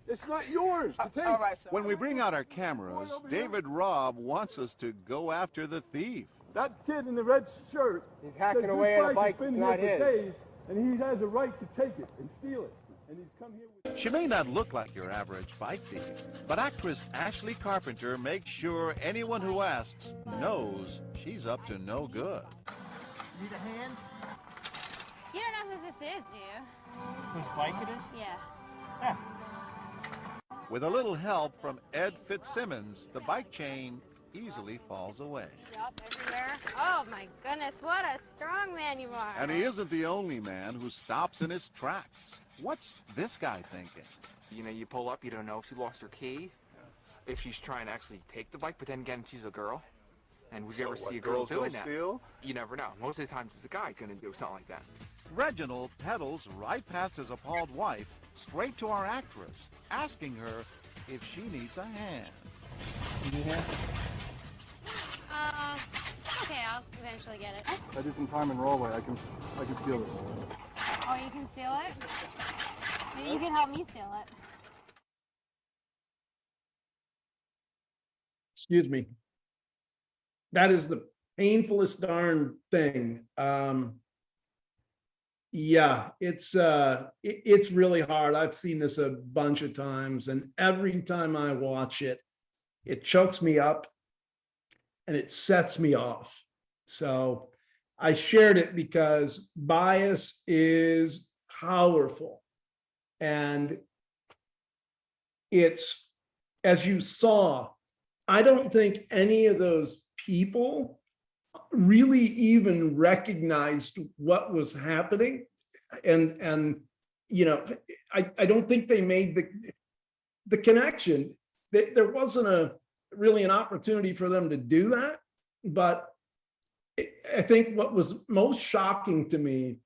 It's not yours to take. All right, sir. When we bring out our cameras, David Robb wants us to go after the thief. That kid in the red shirt. He's hacking away at a bike that's that's been not here his. for days, and he has a right to take it and steal it and he's come here with... She may not look like your average bike thief, but actress Ashley Carpenter makes sure anyone who asks knows she's up to no good. Need a hand? You don't know who this is, do you? Whose bike it is? Yeah. With a little help from Ed Fitzsimmons, the bike chain easily falls away. Drop everywhere. Oh my goodness, what a strong man you are. And he isn't the only man who stops in his tracks. What's this guy thinking? You know, you pull up, you don't know if she lost her key, if she's trying to actually take the bike, but then again, she's a girl. And would you ever see a girl doing that? Steal? You never know. Most of the times it's a guy gonna do something like that. Reginald pedals right past his appalled wife, straight to our actress, asking her if she needs a hand. Okay, I'll eventually get it. I did some time in Rollway. I can steal this. Oh, you can steal it? Maybe you can help me steal it. Excuse me. That is the painfulest darn thing. Yeah, it's really hard. I've seen this a bunch of times, and every time I watch it, it chokes me up and it sets me off. So I shared it because bias is powerful. And it's, as you saw, I don't think any of those people really even recognized what was happening. And you know, I don't think they made the connection. There wasn't really an opportunity for them to do that. But I think what was most shocking to me,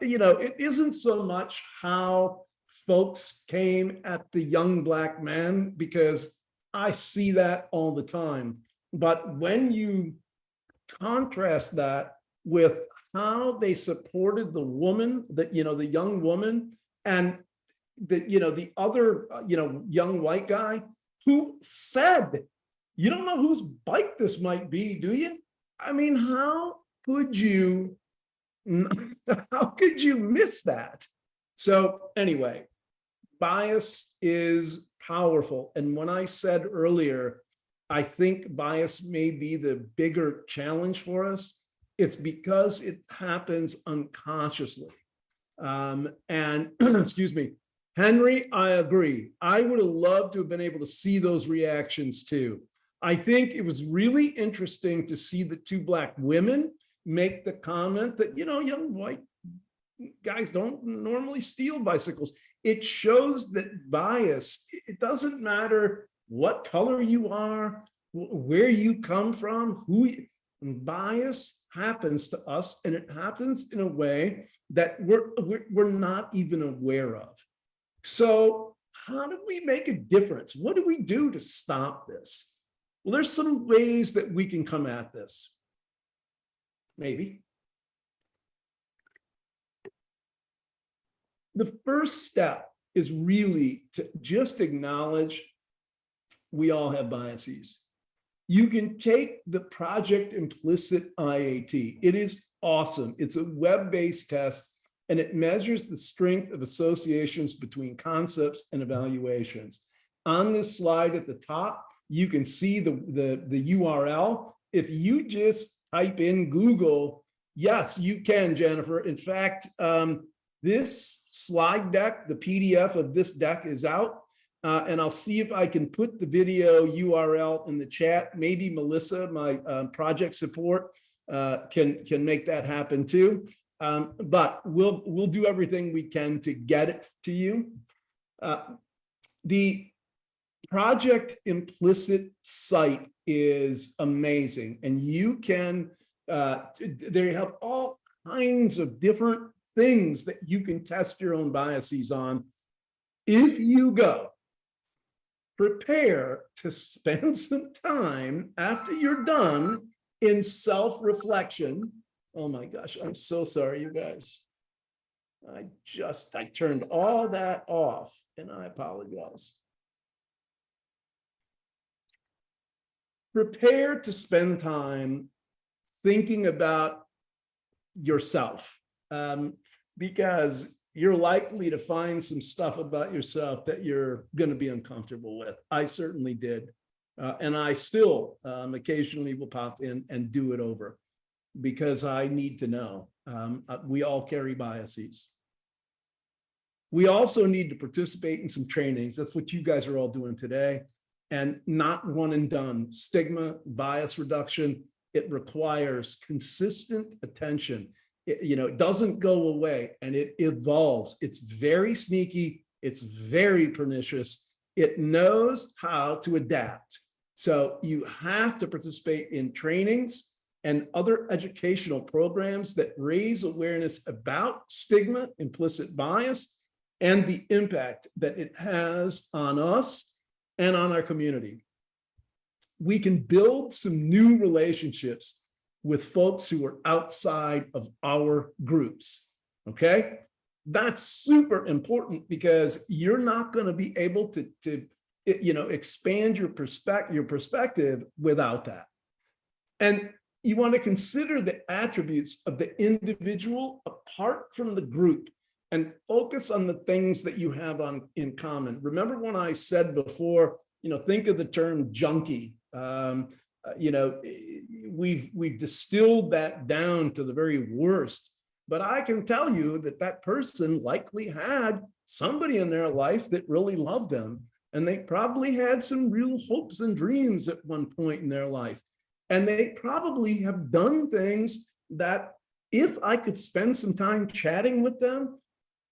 you know, it isn't so much how folks came at the young black man, because I see that all the time. But when you contrast that with how they supported the woman, that, you know, the young woman, and the, you know, the other, you know, young white guy who said, you don't know whose bike this might be, do you? I mean, how could you miss that? So anyway, bias is powerful. And when I said earlier, I think bias may be the bigger challenge for us, it's because it happens unconsciously. And excuse me, Henry, I agree. I would have loved to have been able to see those reactions too. I think it was really interesting to see the two black women make the comment that, you know, young white guys don't normally steal bicycles. It shows that bias, it doesn't matter what color you are, where you come from, bias happens to us, and it happens in a way that we're not even aware of. So how do we make a difference? What do we do to stop this? Well, there's some ways that we can come at this. Maybe. The first step is really to just acknowledge we all have biases. You can take the Project Implicit IAT. It is awesome. It's a web-based test, and it measures the strength of associations between concepts and evaluations. On this slide at the top, you can see the URL. If you just type in Google, yes, you can, Jennifer. In fact, this slide deck, the PDF of this deck is out. And I'll see if I can put the video URL in the chat. Maybe Melissa, my project support, can make that happen too. But we'll do everything we can to get it to you. The Project Implicit site is amazing, and you can. They have all kinds of different things that you can test your own biases on. If you go, prepare to spend some time after you're done in self-reflection. Oh my gosh, I'm so sorry, you guys. I turned all that off, and I apologize. Prepare to spend time thinking about yourself, because you're likely to find some stuff about yourself that you're going to be uncomfortable with. I certainly did. And I still occasionally will pop in and do it over because I need to know. We all carry biases. We also need to participate in some trainings. That's what you guys are all doing today. And not one and done. Stigma, bias reduction, it requires consistent attention. It doesn't go away and it evolves. It's very sneaky. It's very pernicious. It knows how to adapt. So you have to participate in trainings and other educational programs that raise awareness about stigma, implicit bias, and the impact that it has on us and on our community. We can build some new relationships with folks who are outside of our groups, okay? That's super important because you're not going to be able to expand your perspective without that. And you want to consider the attributes of the individual apart from the group and focus on the things that you have in common. Remember when I said before, think of the term junkie. We've distilled that down to the very worst, but I can tell you that person likely had somebody in their life that really loved them. And they probably had some real hopes and dreams at one point in their life. And they probably have done things that if I could spend some time chatting with them,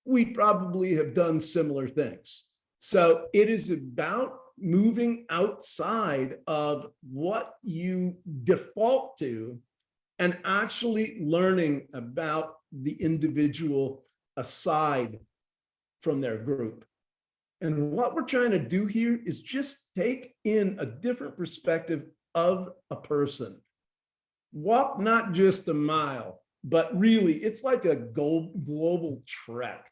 we'd probably have done similar things. So it is about moving outside of what you default to and actually learning about the individual aside from their group. And what we're trying to do here is just take in a different perspective of a person. Walk not just a mile, but really it's like a global trek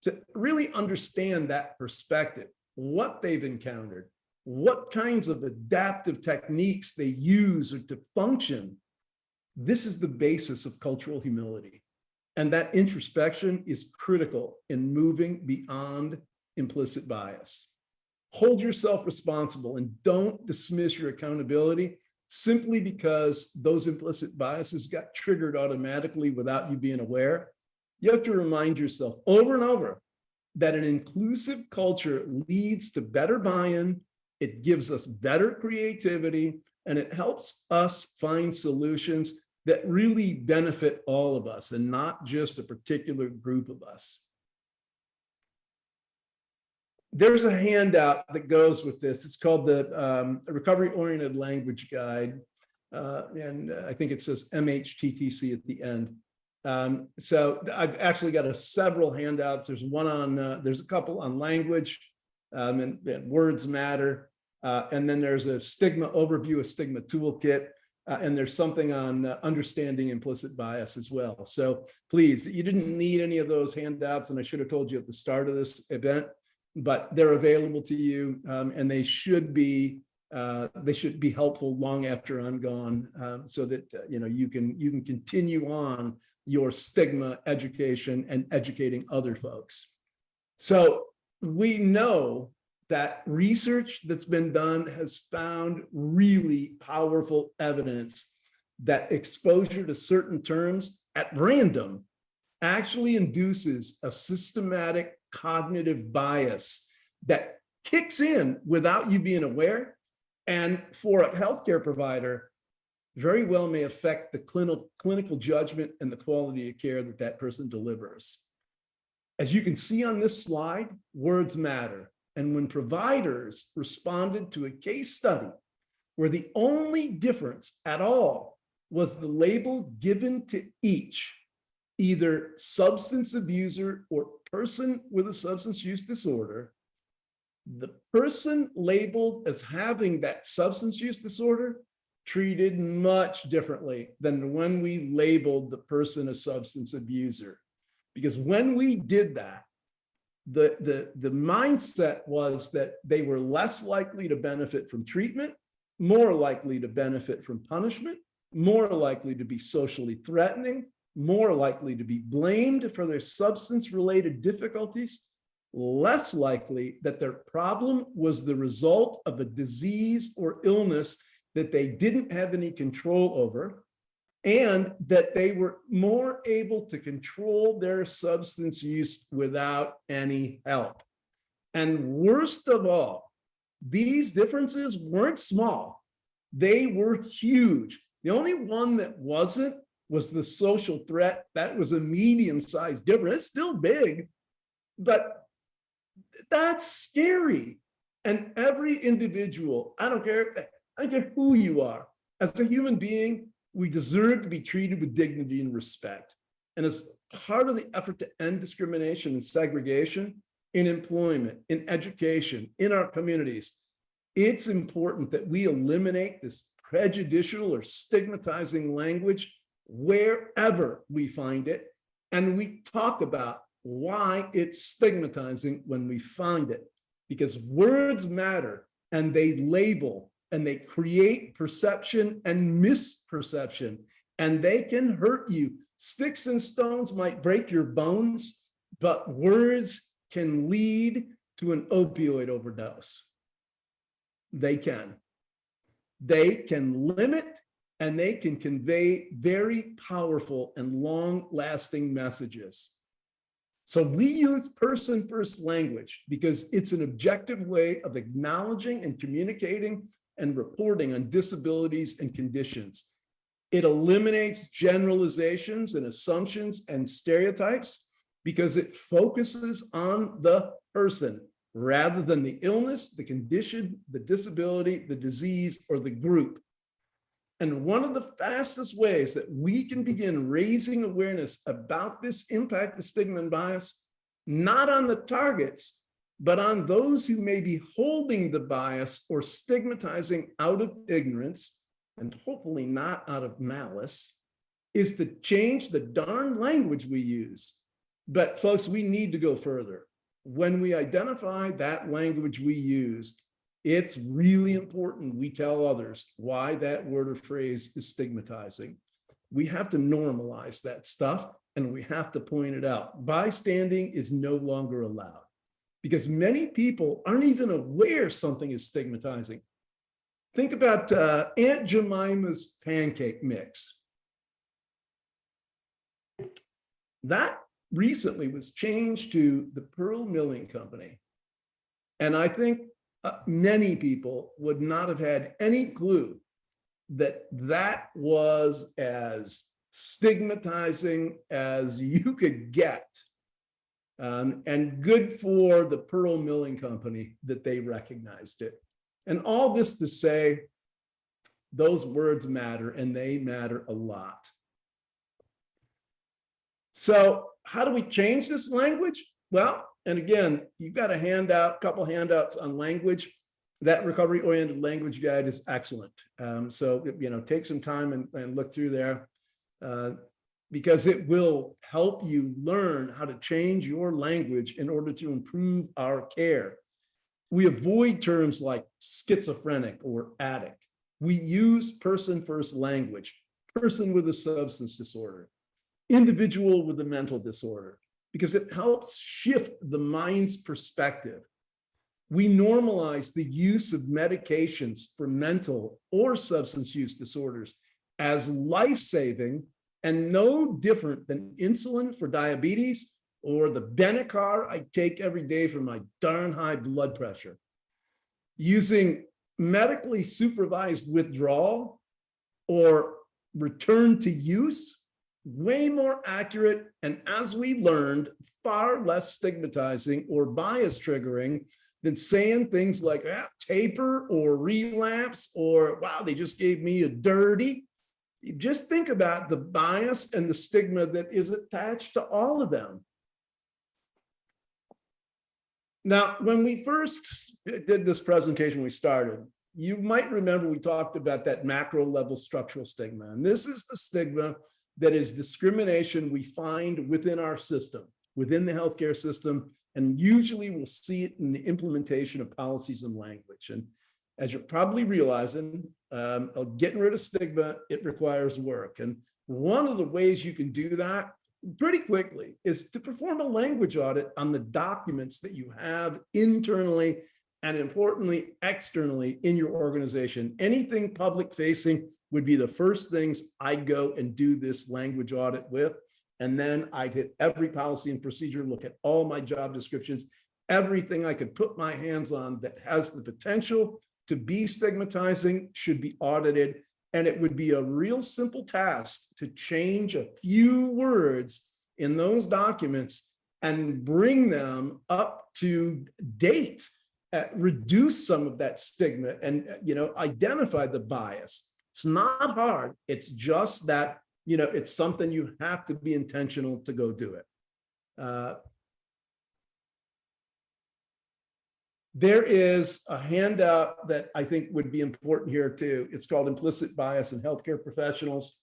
to really understand that perspective, what they've encountered, what kinds of adaptive techniques they use or to function. This is the basis of cultural humility. And that introspection is critical in moving beyond implicit bias. Hold yourself responsible and don't dismiss your accountability simply because those implicit biases got triggered automatically without you being aware. You have to remind yourself over and over that an inclusive culture leads to better buy-in, it gives us better creativity, and it helps us find solutions that really benefit all of us and not just a particular group of us. There's a handout that goes with this. It's called the Recovery-Oriented Language Guide. And I think it says MHTTC at the end. So I've actually got several handouts. There's one on, there's a couple on language and words matter. And then there's a stigma overview, a stigma toolkit. And there's something on understanding implicit bias as well. So please, you didn't need any of those handouts. And I should have told you at the start of this event, but they're available to you, and they should be helpful long after I'm gone, so that you can continue on your stigma education and educating other folks. So we know that research that's been done has found really powerful evidence that exposure to certain terms at random actually induces a systematic cognitive bias that kicks in without you being aware, and for a healthcare provider, very well may affect the clinical judgment and the quality of care that person delivers. As you can see on this slide, words matter. And when providers responded to a case study where the only difference at all was the label given to each, either substance abuser or person with a substance use disorder, the person labeled as having that substance use disorder treated much differently than when we labeled the person a substance abuser. Because when we did that, the mindset was that they were less likely to benefit from treatment, more likely to benefit from punishment, more likely to be socially threatening, more likely to be blamed for their substance-related difficulties, less likely that their problem was the result of a disease or illness that they didn't have any control over, and that they were more able to control their substance use without any help. And worst of all, these differences weren't small. They were huge. The only one that wasn't was the social threat. That was a medium-sized difference. It's still big, but that's scary. And every individual, I don't care who you are, as a human being, we deserve to be treated with dignity and respect. And as part of the effort to end discrimination and segregation in employment, in education, in our communities, it's important that we eliminate this prejudicial or stigmatizing language wherever we find it. And we talk about why it's stigmatizing when we find it, because words matter, and they label and they create perception and misperception, and they can hurt you. Sticks and stones might break your bones, but words can lead to an opioid overdose. They can. They can limit, and they can convey very powerful and long-lasting messages. So we use person-first language because it's an objective way of acknowledging and communicating and reporting on disabilities and conditions. It eliminates generalizations and assumptions and stereotypes because it focuses on the person rather than the illness, the condition, the disability, the disease, or the group. And one of the fastest ways that we can begin raising awareness about this impact of stigma and bias, not on the targets, but on those who may be holding the bias or stigmatizing out of ignorance, and hopefully not out of malice, is to change the darn language we use. But folks, we need to go further. When we identify that language we use, it's really important we tell others why that word or phrase is stigmatizing. We have to normalize that stuff, and we have to point it out. Bystanding is no longer allowed because many people aren't even aware something is stigmatizing. Think about Aunt Jemima's pancake mix. That recently was changed to the Pearl Milling Company. And I think many people would not have had any clue that that was as stigmatizing as you could get. And good for the Pearl Milling Company that they recognized it. And all this to say, those words matter, and they matter a lot. So how do we change this language? Well, and again, you've got a handout, couple handouts on language. That recovery-oriented language guide is excellent. So, take some time and look through there because it will help you learn how to change your language in order to improve our care. We avoid terms like schizophrenic or addict. We use person-first language, person with a substance disorder, individual with a mental disorder, because it helps shift the mind's perspective. We normalize the use of medications for mental or substance use disorders as life-saving and no different than insulin for diabetes or the Benacar I take every day for my darn high blood pressure. Using medically supervised withdrawal or return to use, way more accurate, and as we learned, far less stigmatizing or bias triggering than saying things like taper or relapse or wow, they just gave me a dirty. You just think about the bias and the stigma that is attached to all of them. Now, when we first did this presentation, we started, you might remember we talked about that macro level structural stigma. And this is the stigma that is discrimination we find within our system, within the healthcare system, and usually we'll see it in the implementation of policies and language. And As you're probably realizing, getting rid of stigma, it requires work. And one of the ways you can do that pretty quickly is to perform a language audit on the documents that you have internally and importantly, externally in your organization. Anything public facing would be the first things I'd go and do this language audit with. And then I'd hit every policy and procedure, look at all my job descriptions, everything I could put my hands on that has the potential to be stigmatizing should be audited. And it would be a real simple task to change a few words in those documents and bring them up to date, reduce some of that stigma and, identify the bias. It's not hard. It's just that, it's something you have to be intentional to go do it. There is a handout that I think would be important here too. It's called Implicit Bias in Healthcare Professionals.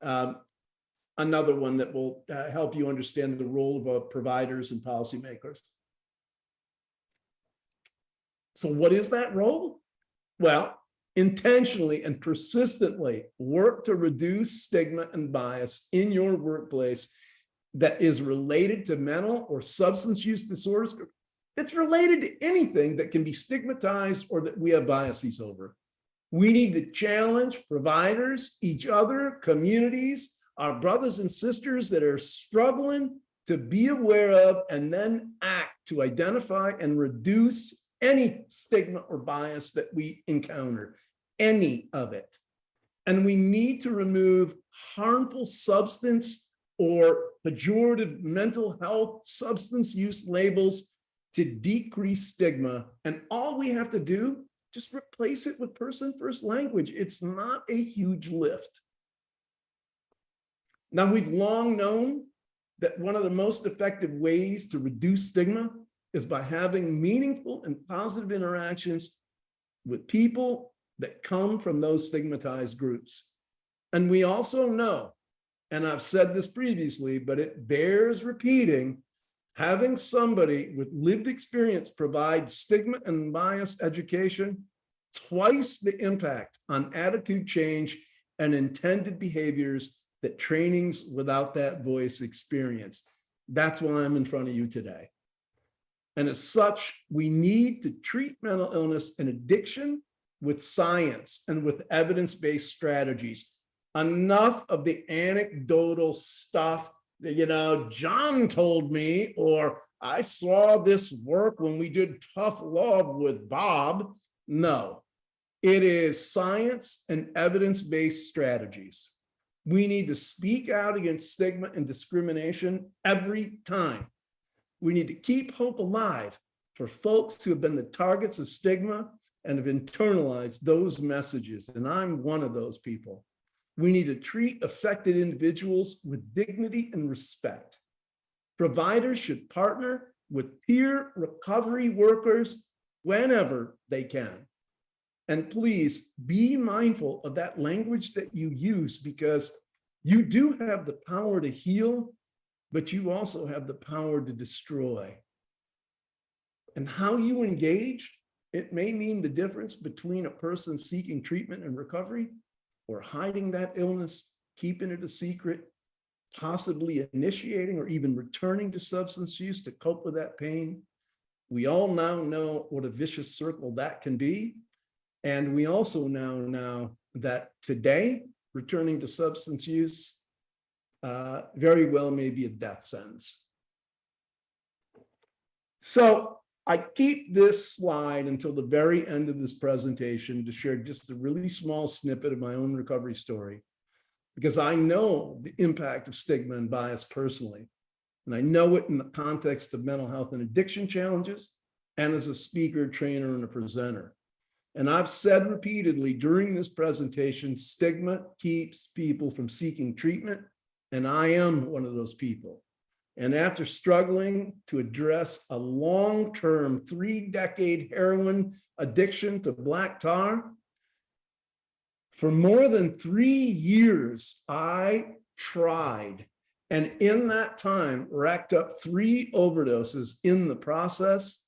Another one that will help you understand the role of providers and policymakers. So what is that role? Well, intentionally and persistently work to reduce stigma and bias in your workplace that is related to mental or substance use disorders. It's related to anything that can be stigmatized or that we have biases over. We need to challenge providers, each other, communities, our brothers and sisters that are struggling to be aware of and then act to identify and reduce any stigma or bias that we encounter, any of it. And we need to remove harmful substance or pejorative mental health substance use labels to decrease stigma. And all we have to do, just replace it with person first language. It's not a huge lift. Now, we've long known that one of the most effective ways to reduce stigma is by having meaningful and positive interactions with people that come from those stigmatized groups. And we also know, and I've said this previously, but it bears repeating, having somebody with lived experience provide stigma and bias education, twice the impact on attitude change and intended behaviors that trainings without that voice experience. That's why I'm in front of you today. And as such, we need to treat mental illness and addiction with science and with evidence-based strategies. Enough of the anecdotal stuff that, John told me, or I saw this work when we did tough love with Bob. No, it is science and evidence-based strategies. We need to speak out against stigma and discrimination every time. We need to keep hope alive for folks who have been the targets of stigma and have internalized those messages. And I'm one of those people. We need to treat affected individuals with dignity and respect. Providers should partner with peer recovery workers whenever they can. And please be mindful of that language that you use, because you do have the power to heal, but you also have the power to destroy. And how you engage, it may mean the difference between a person seeking treatment and recovery or hiding that illness, keeping it a secret, possibly initiating or even returning to substance use to cope with that pain. We all now know what a vicious circle that can be. And we also now know that today, returning to substance use very well may be a death sentence. So I keep this slide until the very end of this presentation to share just a really small snippet of my own recovery story, because I know the impact of stigma and bias personally, and I know it in the context of mental health and addiction challenges, and as a speaker, trainer, and a presenter. And I've said repeatedly during this presentation, stigma keeps people from seeking treatment, and I am one of those people. And after struggling to address a long-term 3-decade heroin addiction to black tar, for more than 3 years, I tried. And in that time, racked up 3 overdoses in the process.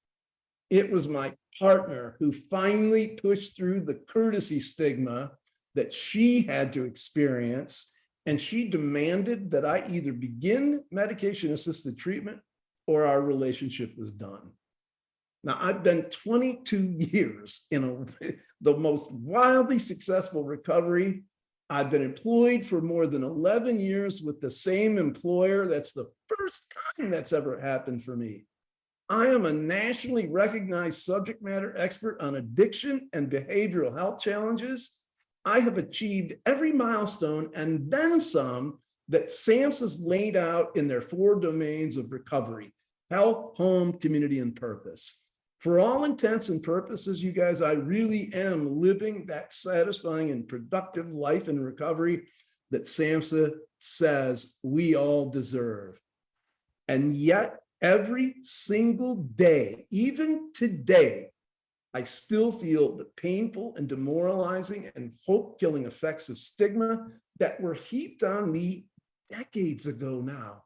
It was my partner who finally pushed through the courtesy stigma that she had to experience. And she demanded that I either begin medication-assisted treatment or our relationship was done. Now, I've been 22 years in the most wildly successful recovery. I've been employed for more than 11 years with the same employer. That's the first time that's ever happened for me. I am a nationally recognized subject matter expert on addiction and behavioral health challenges. I have achieved every milestone and then some that SAMHSA's laid out in their 4 domains of recovery: health, home, community, and purpose. For all intents and purposes, you guys, I really am living that satisfying and productive life in recovery that SAMHSA says we all deserve. And yet, every single day, even today, I still feel the painful and demoralizing and hope-killing effects of stigma that were heaped on me decades ago now.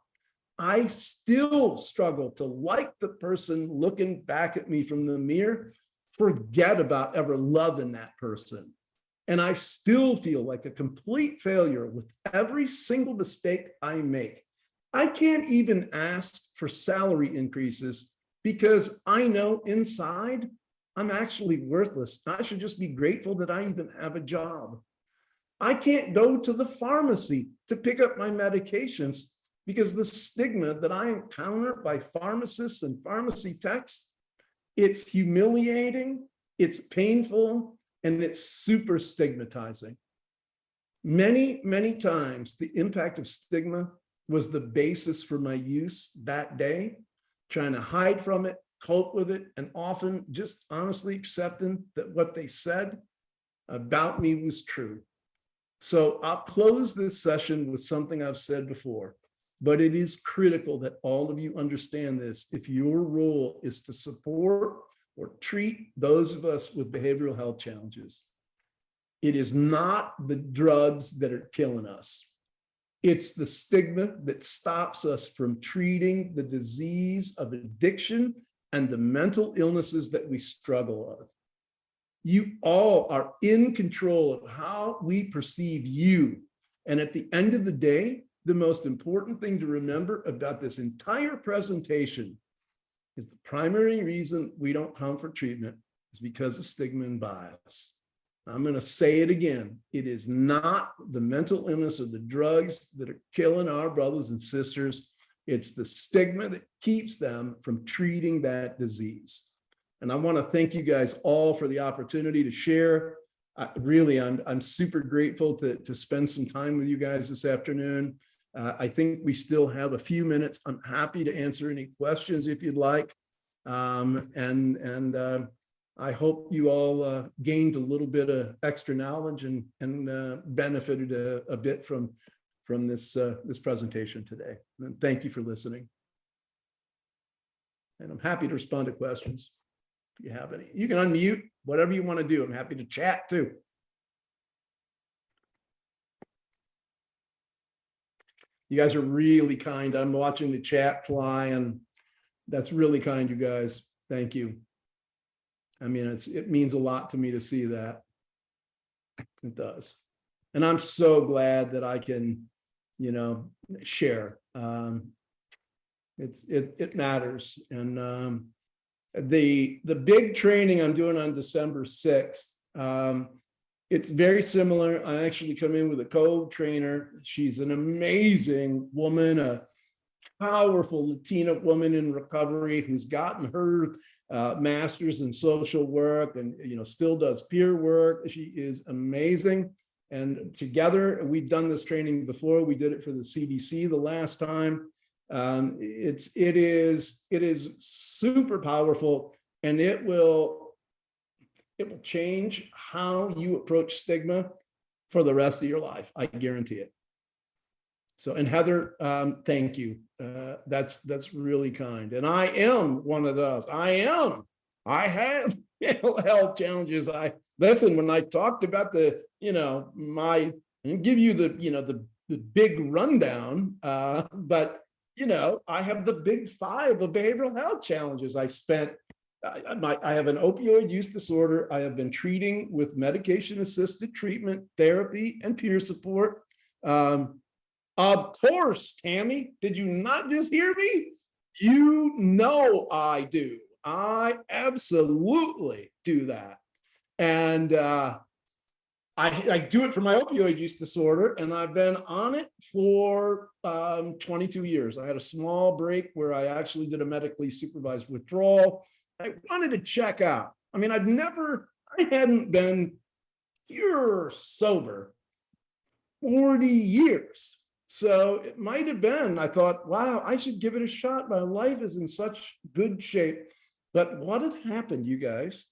I still struggle to like the person looking back at me from the mirror, forget about ever loving that person. And I still feel like a complete failure with every single mistake I make. I can't even ask for salary increases because I know inside I'm actually worthless. I should just be grateful that I even have a job. I can't go to the pharmacy to pick up my medications because the stigma that I encounter by pharmacists and pharmacy techs, it's humiliating, it's painful, and it's super stigmatizing. Many, many times, the impact of stigma was the basis for my use that day, trying to hide from it, cope with it, and often just honestly accepting that what they said about me was true. So I'll close this session with something I've said before, but it is critical that all of you understand this. If your role is to support or treat those of us with behavioral health challenges, it is not the drugs that are killing us. It's the stigma that stops us from treating the disease of addiction and the mental illnesses that we struggle with. You all are in control of how we perceive you. And at the end of the day, the most important thing to remember about this entire presentation is the primary reason we don't come for treatment is because of stigma and bias. I'm going to say it again. It is not the mental illness or the drugs that are killing our brothers and sisters. It's the stigma that keeps them from treating that disease. And I want to thank you guys all for the opportunity to share. Really, I'm super grateful to spend some time with you guys this afternoon. I think we still have a few minutes. I'm happy to answer any questions if you'd like. I hope you all gained a little bit of extra knowledge and benefited a bit from this presentation today. And thank you for listening. And I'm happy to respond to questions if you have any. You can unmute, whatever you want to do. I'm happy to chat too. You guys are really kind. I'm watching the chat fly, and that's really kind, you guys. Thank you. I mean, it means a lot to me to see that. It does. And I'm so glad that I can, share. It matters. And the big training I'm doing on December 6th, it's very similar. I actually come in with a co-trainer. She's an amazing woman, a powerful Latina woman in recovery who's gotten her master's in social work and still does peer work. She is amazing. And together, we've done this training before. We did it for the CDC the last time. It is super powerful, and it will change how you approach stigma for the rest of your life. I guarantee it. So, and Heather, thank you. That's really kind. And I am one of those. I have mental health challenges. Listen, when I talked about I give you the big rundown, but I have the big 5 of behavioral health challenges. I spent I have an opioid use disorder. I have been treating with medication-assisted treatment, therapy, and peer support. Of course, Tammy, did you not just hear me? You know I do. I absolutely do that. And I do it for my opioid use disorder, and I've been on it for 22 years. I had a small break where I actually did a medically supervised withdrawal. I wanted to check out. I mean, I hadn't been pure sober 40 years. So it might have been, I thought, wow, I should give it a shot. My life is in such good shape. But what had happened, you guys,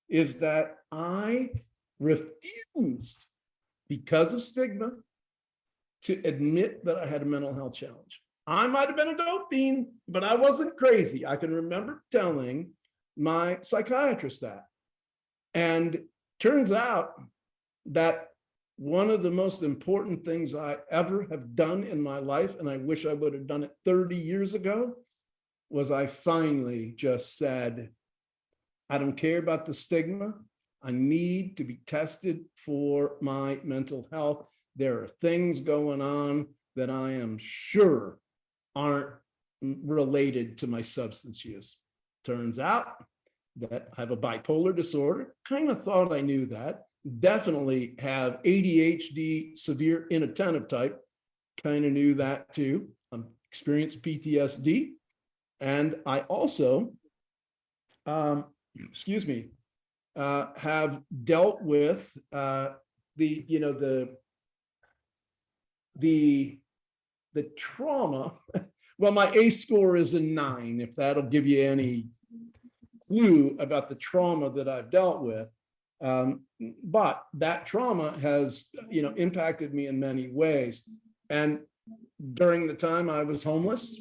is that I refused, because of stigma, to admit that I had a mental health challenge. I might have been a dope fiend, but I wasn't crazy. I can remember telling my psychiatrist that. And turns out that one of the most important things I ever have done in my life, and I wish I would have done it 30 years ago, was I finally just said, I don't care about the stigma. I need to be tested for my mental health. There are things going on that I am sure aren't related to my substance use. Turns out that I have a bipolar disorder. Kind of thought I knew that. Definitely have ADHD, severe inattentive type. Kind of knew that too. Experienced PTSD. And I also, have dealt with the trauma. Well, my ACE score is a 9, if that'll give you any clue about the trauma that I've dealt with. But that trauma has, impacted me in many ways. And during the time I was homeless,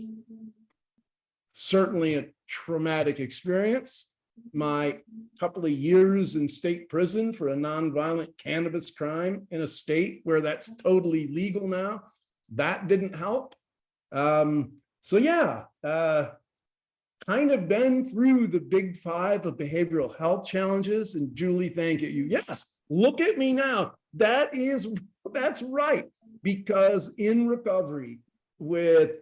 certainly a traumatic experience. My couple of years in state prison for a nonviolent cannabis crime in a state where that's totally legal now, that didn't help. Kind of been through the big 5 of behavioral health challenges. And Julie, thank you. Yes, look at me now. That's right. Because in recovery,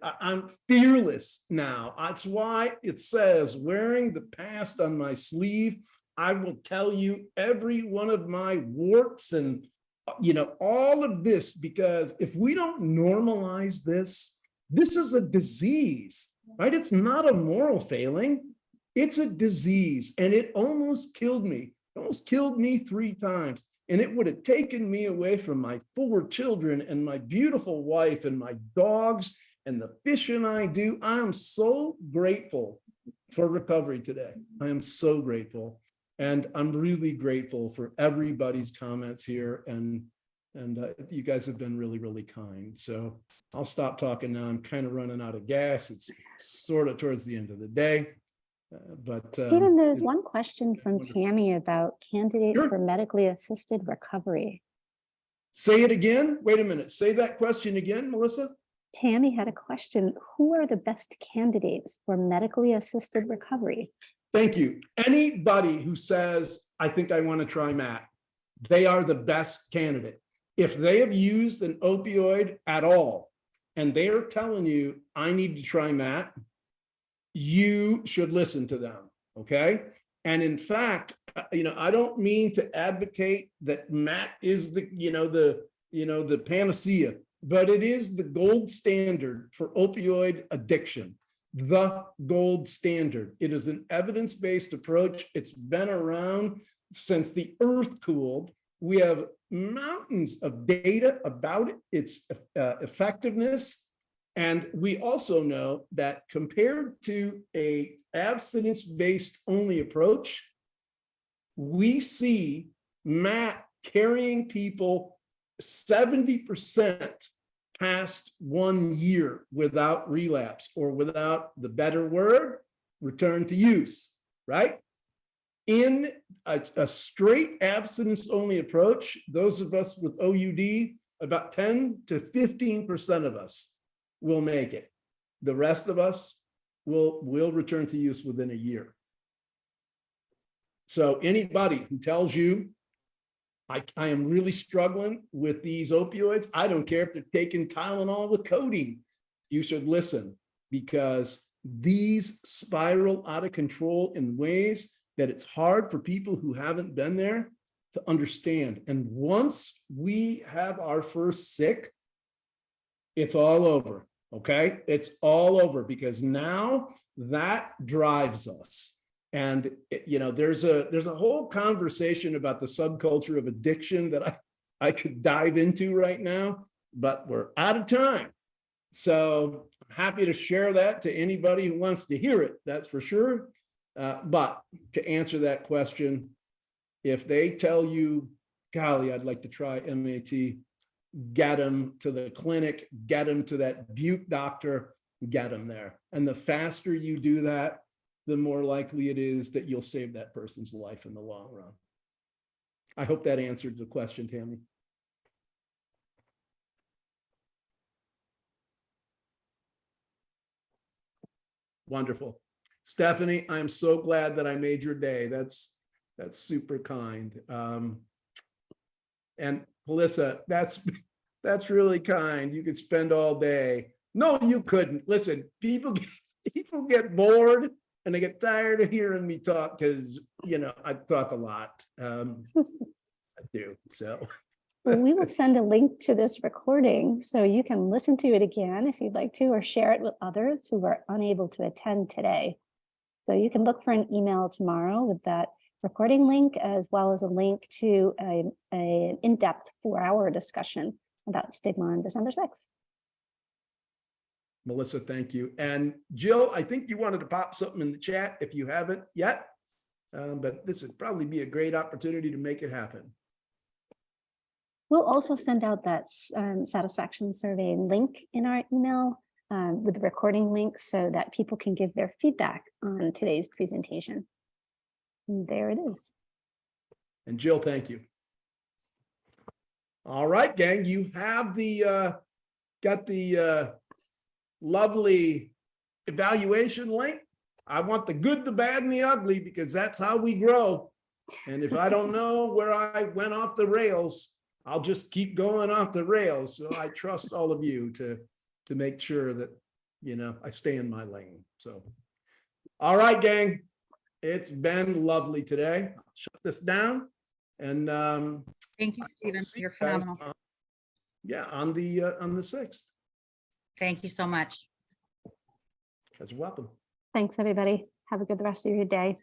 I'm fearless now. That's why it says, wearing the past on my sleeve, I will tell you every one of my warts and, all of this, because if we don't normalize this, this is a disease, right? It's not a moral failing. It's a disease, and it almost killed me. It almost killed me 3 times. And it would have taken me away from my 4 children and my beautiful wife and my dogs and the fishing I do. I am so grateful for recovery today. I am so grateful. And I'm really grateful for everybody's comments here. And you guys have been really, really kind. So I'll stop talking now. I'm kind of running out of gas. It's sort of towards the end of the day. Steven, there's one question from Tammy about candidates for medically assisted recovery. Say it again. Wait a minute. Say that question again, Melissa. Tammy had a question. Who are the best candidates for medically assisted recovery? Thank you. Anybody who says, I think I want to try Matt, they are the best candidate. If they have used an opioid at all, and they are telling you, I need to try Matt, you should listen to them, okay? And in fact, I don't mean to advocate that Matt is the panacea, but it is the gold standard for opioid addiction, the gold standard. It is an evidence-based approach. It's been around since the earth cooled. We have mountains of data about its effectiveness. And we also know that compared to a abstinence-based only approach, we see Matt carrying people 70% past 1 year without relapse, or without the better word, return to use, right? In a straight abstinence-only approach, those of us with OUD, about 10 to 15% of us will make it. The rest of us will return to use within a year. So anybody who tells you, I am really struggling with these opioids, I don't care if they're taking Tylenol with codeine, you should listen, because these spiral out of control in ways that it's hard for people who haven't been there to understand. And once we have our first sick, it's all over, okay? It's all over, because now that drives us. And there's a whole conversation about the subculture of addiction that I could dive into right now, but we're out of time. So I'm happy to share that to anybody who wants to hear it, that's for sure. But to answer that question, if they tell you, golly, I'd like to try MAT, get them to the clinic, get them to that Butte doctor, get them there. And the faster you do that, the more likely it is that you'll save that person's life in the long run. I hope that answered the question, Tammy. Wonderful. Stephanie, I'm so glad that I made your day. That's super kind. And Melissa, that's really kind. You could spend all day. No, you couldn't. Listen, people get bored and they get tired of hearing me talk, because I talk a lot. I do. So Well, we will send a link to this recording so you can listen to it again if you'd like to, or share it with others who were unable to attend today. So you can look for an email tomorrow with that recording link, as well as a link to an in-depth 4-hour discussion about stigma on December 6th. Melissa, thank you. And Jill, I think you wanted to pop something in the chat if you haven't yet, but this would probably be a great opportunity to make it happen. We'll also send out that satisfaction survey link in our email with the recording link, so that people can give their feedback on today's presentation. And there it is. And Jill, thank you. All right, gang, you have got the lovely evaluation link. I want the good, the bad, and the ugly, because that's how we grow. And if I don't know where I went off the rails, I'll just keep going off the rails. So I trust all of you to make sure that, I stay in my lane. So, all right, gang, it's been lovely today. I'll shut this down. And thank you, Steven. You're phenomenal. On the 6th. Thank you so much. You guys are welcome. Thanks, everybody. Have a good rest of your day.